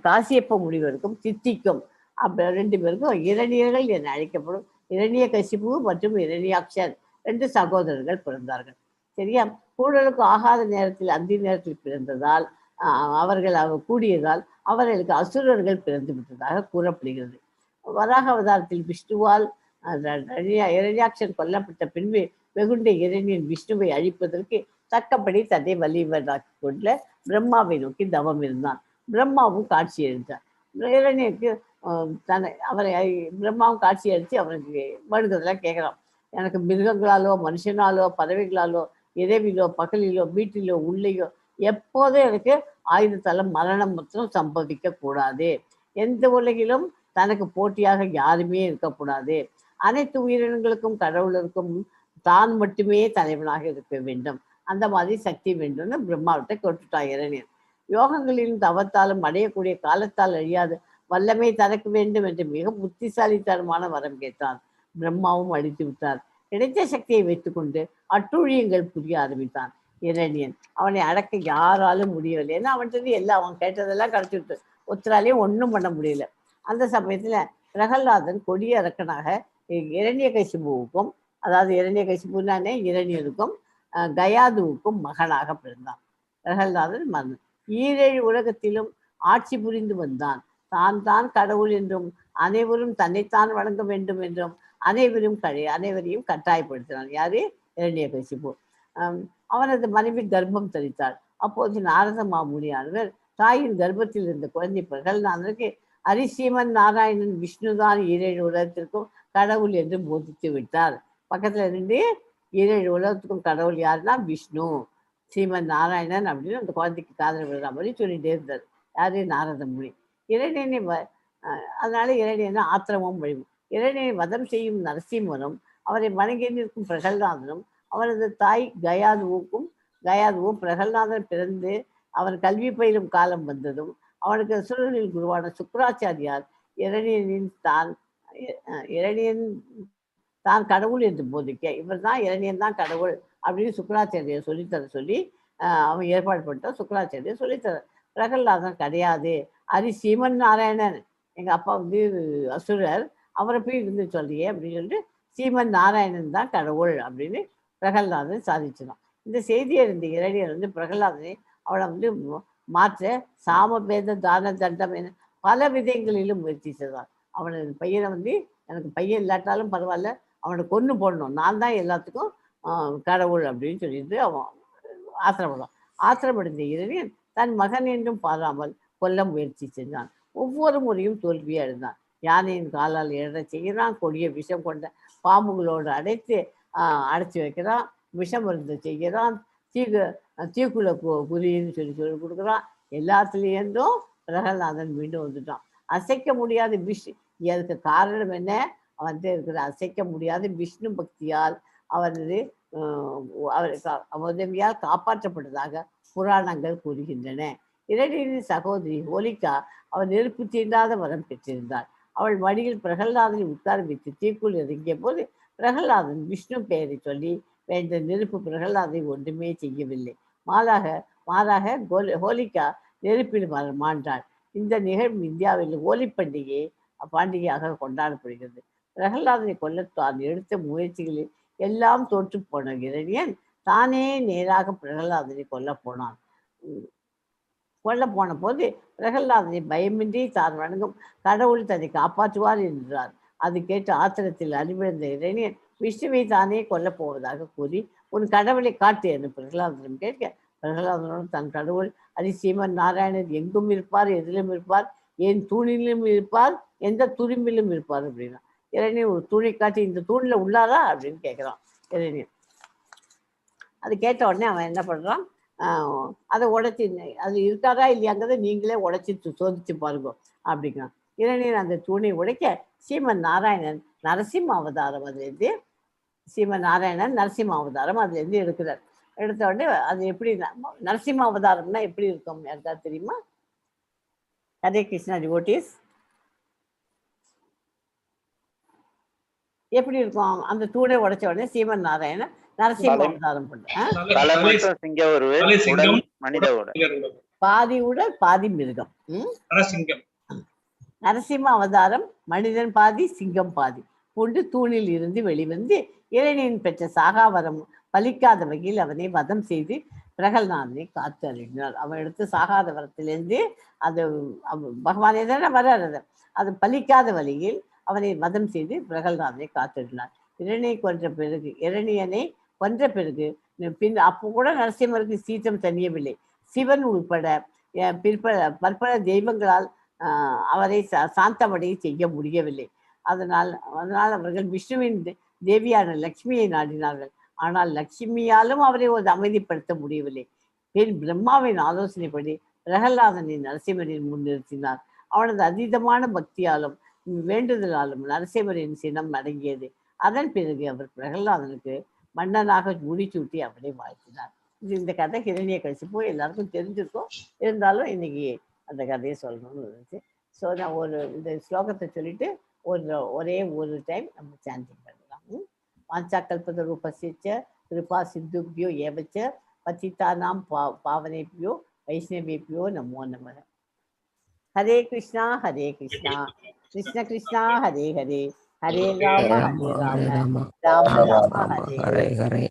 Speaker 1: காசியப்ப முனிவருக்கும் சித்திக்கும் அப்போ 2 பேருக்கும் இரணியர்கள் என அழைக்கப்படும் இரணியகசிபு மற்றும் இரணியாக்ஷன் 2 சகோதரர்கள் பிறந்தார்கள். சரியா? கூடலுக்கு ஆகாத நேரத்தில் அந்தி நேரத்தில் பிறந்ததால் அவர்கள் கூடியதால் அவர்களுக்கு அசுரர்கள் பிறந்து விட்டதாக கூறப்படுகிறது. வராக அவதாரத்தில் விஷ்ணுவால் இரணியாக்ஷன் கொல்லப்பட்ட பின்பு வெகுண்ட இரணியன் விஷ்ணுவை அழிப்பதற்கு தக்கப்படி தன்னை வலிவராக்கி கொண்ட பிரம்மாவை நோக்கி தவம் இருந்தான். பிரம்மாவும் காட்சி அளித்தார். இரணியனுக்கு பிரம்மாவும் காட்சி அளித்து அவனுக்கு வேண்டுதலாம் கேட்குறான். எனக்கு மிருகங்களாலோ மனுஷனாலோ பறவைகளாலோ இரவிலோ பகலிலோ வீட்டிலோ உள்ளேயோ எப்போதும் எனக்கு ஆயுதத்தால மரணம் மற்றும் சம்பவிக்க கூடாது. எந்த உலகிலும் தனக்கு போட்டியாக யாருமே இருக்கக்கூடாது, அனைத்து உயிரினங்களுக்கும் கடவுளுக்கும் தான் மட்டுமே தலைவனாக இருக்க வேண்டும், அந்த மாதிரி சக்தி வேண்டும்னு பிரம்மாவிட்ட கேட்டுட்டான் இரணியன். யோகங்களிலும் தவத்தாலும் அடையக்கூடிய காலத்தால் அழியாது வல்லமை தனக்கு வேண்டும் என்று மிக புத்திசாலித்தனமான வரம் கேட்டான். பிரம்மாவும் அழித்து விட்டார். கிடைத்த சக்தியை வைத்துக்கொண்டு அட்டூழியங்கள் புரிய ஆரம்பித்தான் இரணியன். அவனை அடக்க யாராலும் முடியவில்லை. ஏன்னா அவன்கிட்ட எல்லாம் அவன் கேட்டதெல்லாம் கிடைச்சிட்டு ஒருத்தராலையும் ஒன்றும் பண்ண முடியல. அந்த சமயத்துல பிரகலாதன் கொடிய அரக்கனாக இரண்யகசிபுவுக்கும், அதாவது இரண்யகசிபுனானே இரணியனுக்கும் கயாதுவுக்கும் மகனாக பிறந்தான். பிரகலாதன் மகன் 7 உலகத்திலும் ஆட்சி புரிந்து வந்தான். தான் கடவுள் என்றும் அனைவரும் தன்னைத்தான் வழங்க வேண்டும் என்றும் அனைவரையும் கட்டாயப்படுத்தினான். யாரு? இரண்யகசிபு. அவனது மனைவி கர்ப்பம் தரித்தாள். அப்போது நாரத மாமுனியானவர் தாயின் கர்ப்பத்தில் இருந்த குழந்தை பிரகலாதனுக்கு ஹரிசீமன் நாராயணன் விஷ்ணுதான் 7 உலகத்திற்கும் கடவுள் என்று போதித்து விட்டார். பக்கத்துல இருந்து 7 உலகத்துக்கும் கடவுள் யாருன்னா விஷ்ணு, ஸ்ரீமன் நாராயணன் அப்படின்னு அந்த குழந்தைக்கு காதல் விடுற மாதிரி சொல்லிட்டே இருந்தார். யாரு? நாரத முனி. இரணியனை அதனால இரணியனை ஆத்திரமும் வழிவும். இரணியனை வதம் செய்யும் நரசிம்மனும் அவரை வணங்கி நிற்கும் பிரகலாதனும் அவரது தாய் கயாதுவும் பிரகலாதன் பிறந்து அவன் கல்வி பயிலும் காலம் வந்ததும் அவனுக்கு அசுரர்களின் குருவான சுக்கராச்சாரியார் இரணியன் தான் கடவுள் என்று போதிக்க, இவர் தான் இரணியன் தான் கடவுள் அப்படின்னு சுக்கராச்சாரியர் சொல்லித்தர சொல்லி அவன் ஏற்பாடு பண்ணிட்டான். சுக்கராச்சாரியர் சொல்லித்தர. பிரகலாதன் கிடையாது, ஹரிசீமன் நாராயணன், எங்க அப்பா அசுரர், அவரை போய் இருந்து சொல்றியே அப்படின்னு சொல்லிட்டு சீமன் நாராயணன் தான் கடவுள் அப்படின்னு பிரகலாதன் சாதிச்சினான். இந்த செய்தியை இருந்த இரணியர் பிரகலாதனை அவளை மாற்ற சாமபேத தான தண்டம் என பல விதங்களிலும் முயற்சி செய்தான். அவனது பையனை எனக்கு பையன் இல்லாட்டாலும் பரவாயில்ல, அவனை கொன்று போடணும், நான் தான் எல்லாத்துக்கும் கடவுள் அப்படின்னு சொல்லிட்டு அவன் ஆத்திரமடைந்த இரணியன் தன் மகன் என்றும் பாராமல் கொல்ல முயற்சி செஞ்சான். ஒவ்வொரு முறையும் தோல்வியை அடைந்தான். யானையின் காலால் எழ செய்கிறான், கொடிய விஷம் கொண்ட பாம்புகளோடு அடைச்சி வைக்கிறான், விஷம் மருந்து செய்கிறான், தீக்குள்ள குறின்னு சொல்லி கொடுக்குறான். எல்லாத்துலேருந்தும் பிரகலாதன் மீண்டும் வந்துட்டான். அசைக்க முடியாத அதுக்கு காரணம் என்ன? இருக்கிற அசைக்க முடியாத விஷ்ணு பக்தியால் அவரது உதவியால் காப்பாற்றப்பட்டதாக புராணங்கள் கூறுகின்றன. இரணியனின் சகோதரி ஹோலிகா அவள் நெருப்பு தீண்டாத வரம் பெற்றிருந்தாள். அவள் மடியில் பிரகலாதனை உட்கார வைத்து தீக்குள் இறங்கிய போது பிரகலாதன் விஷ்ணு பெயரை சொல்லி வேண்ட நெருப்பு பிரகலாதை ஒன்றுமே செய்யவில்லை. மாறாக ஹோலிகா நெருப்பில் மாண்டாள். இந்த நிகழ்வு இந்தியாவில் ஹோலி பண்டிகையாக கொண்டாடப்படுகிறது. பிரகலாதனை கொல்லத்தான் எடுத்த முயற்சிகளில் எல்லாம் தோற்று போன இரணியன் தானே நேராக பிரகலாதனை கொல்ல போன போது பிரகலாதனை பயமின்றி தான் வணங்கும் கடவுள் தன்னை காப்பாற்றுவார் என்றார். அது கேட்டு ஆத்திரத்தில் அறிவிழந்த இரணியன் விஷ்ணுவை தானே கொல்லப் போவதாக கூறி உன் கடவுளை காட்டு என்று பிரகலாதனிடம் கேட்க, பிரகலாதனுடன் தன் கடவுள் ஹரிசீமன் நாராயணன் எங்கும் இருப்பார், எதிலும் இருப்பார், என் தூணிலும் இருப்பார், எந்த துரும்பிலும் இருப்பார் அப்படின்னா. இரணியன் ஒரு தூணை காட்டி இந்த தூணில் உள்ளாரா அப்படின்னு கேட்குறான் இரணியன். அது கேட்ட உடனே அவன் என்ன பண்ணுறான், அதை உடைச்சி அது இருக்காரா இல்லையாங்கிறத நீங்களே உடைச்சி சோதிச்சு பாருங்க அப்படிங்கிறான். இரணியன் அந்த தூணை உடைக்க ஸ்ரீமன் நாராயணன் நரசிம்ம அவதாரம் அதுலேருந்து அதுலேருந்து எடுக்கிறார். எடுத்த உடனே அது எப்படி நரசிம்ம அவதாரம்னா எப்படி இருக்கும் யாருக்காவது தெரியுமா? ஹரே கிருஷ்ணா டிவோட்டீஸ், எப்படி இருக்கும்? அந்த தூணை உடைச்ச உடனே ஸ்ரீமன் நாராயணன் நரசிம்ம அவதாரம் பாதி உடல் பாதி மிருகம். நரசிம்ம அவதாரம் மனிதன் பாதி சிங்கம் பாதி கொண்டு தூணில் இருந்து வெளிவந்து இரணியன் பெற்ற சாகாவரம் பலிக்காத வகையில் அவனை வதம் செய்து பிரகலாதனை காத்து அருளினார். அவன் எடுத்து சாகாத வரத்திலிருந்து அது பகவானே தானே வர்றது, அது பலிக்காத வழியில் அவனை வதம் செய்து பிரகலாதனை காத்திருந்தார். இரணியனை கொன்ற பிறகு பின் அப்போ கூட நரசிம்மருக்கு சீற்றம் தணியவில்லை. சிவன் உள்பட பற்பல தெய்வங்களால் அவரை சாந்தமடைய செய்ய முடியவில்லை. அதனால் அவர்கள் விஷ்ணுவின் தேவியான லட்சுமியை நாடினார்கள். ஆனால் லட்சுமியாலும் அவரை ஒரு அமைதிப்படுத்த முடியவில்லை. பின் பிரம்மாவின் ஆலோசனைப்படி பிரகலாதனை நரசிம்மரின் முன்னிறுத்தினார். அவனது அதீதமான பக்தியாலும் வேண்டுதலாலும் நரசிம்மரின் சினம் அடங்கியது. அதன் பிறகு அவர் பிரகலாதனுக்கு மன்னனாக முடிச்சூட்டி அவரை வாழ்த்தினார். இந்த கதை ஹிரண்யகசிப்பு எல்லாருக்கும் தெரிஞ்சிருக்கும். இருந்தாலும் இன்னைக்கு அந்த கதையை சொல்லணும்னு இருந்துச்சு. ஸோ நான் இந்த ஸ்லோகத்தை சொல்லிட்டு ஒரே ஒரு டைம் நம்ம சாண்டிங் பண்ணலாம். வாஞ்சாகல்பத ரூபஸ்ய கிருபா சிந்துபியோ ஏவச்ச பतितानां பாவனேபியோ வைஷ்ணவேபியோ நமோ நமः. ஹரே கிருஷ்ணா கிருஷ்ணா கிருஷ்ணா ஹரே ஹரே ஹரே ராம ராம ராம ஹரே ஹரே.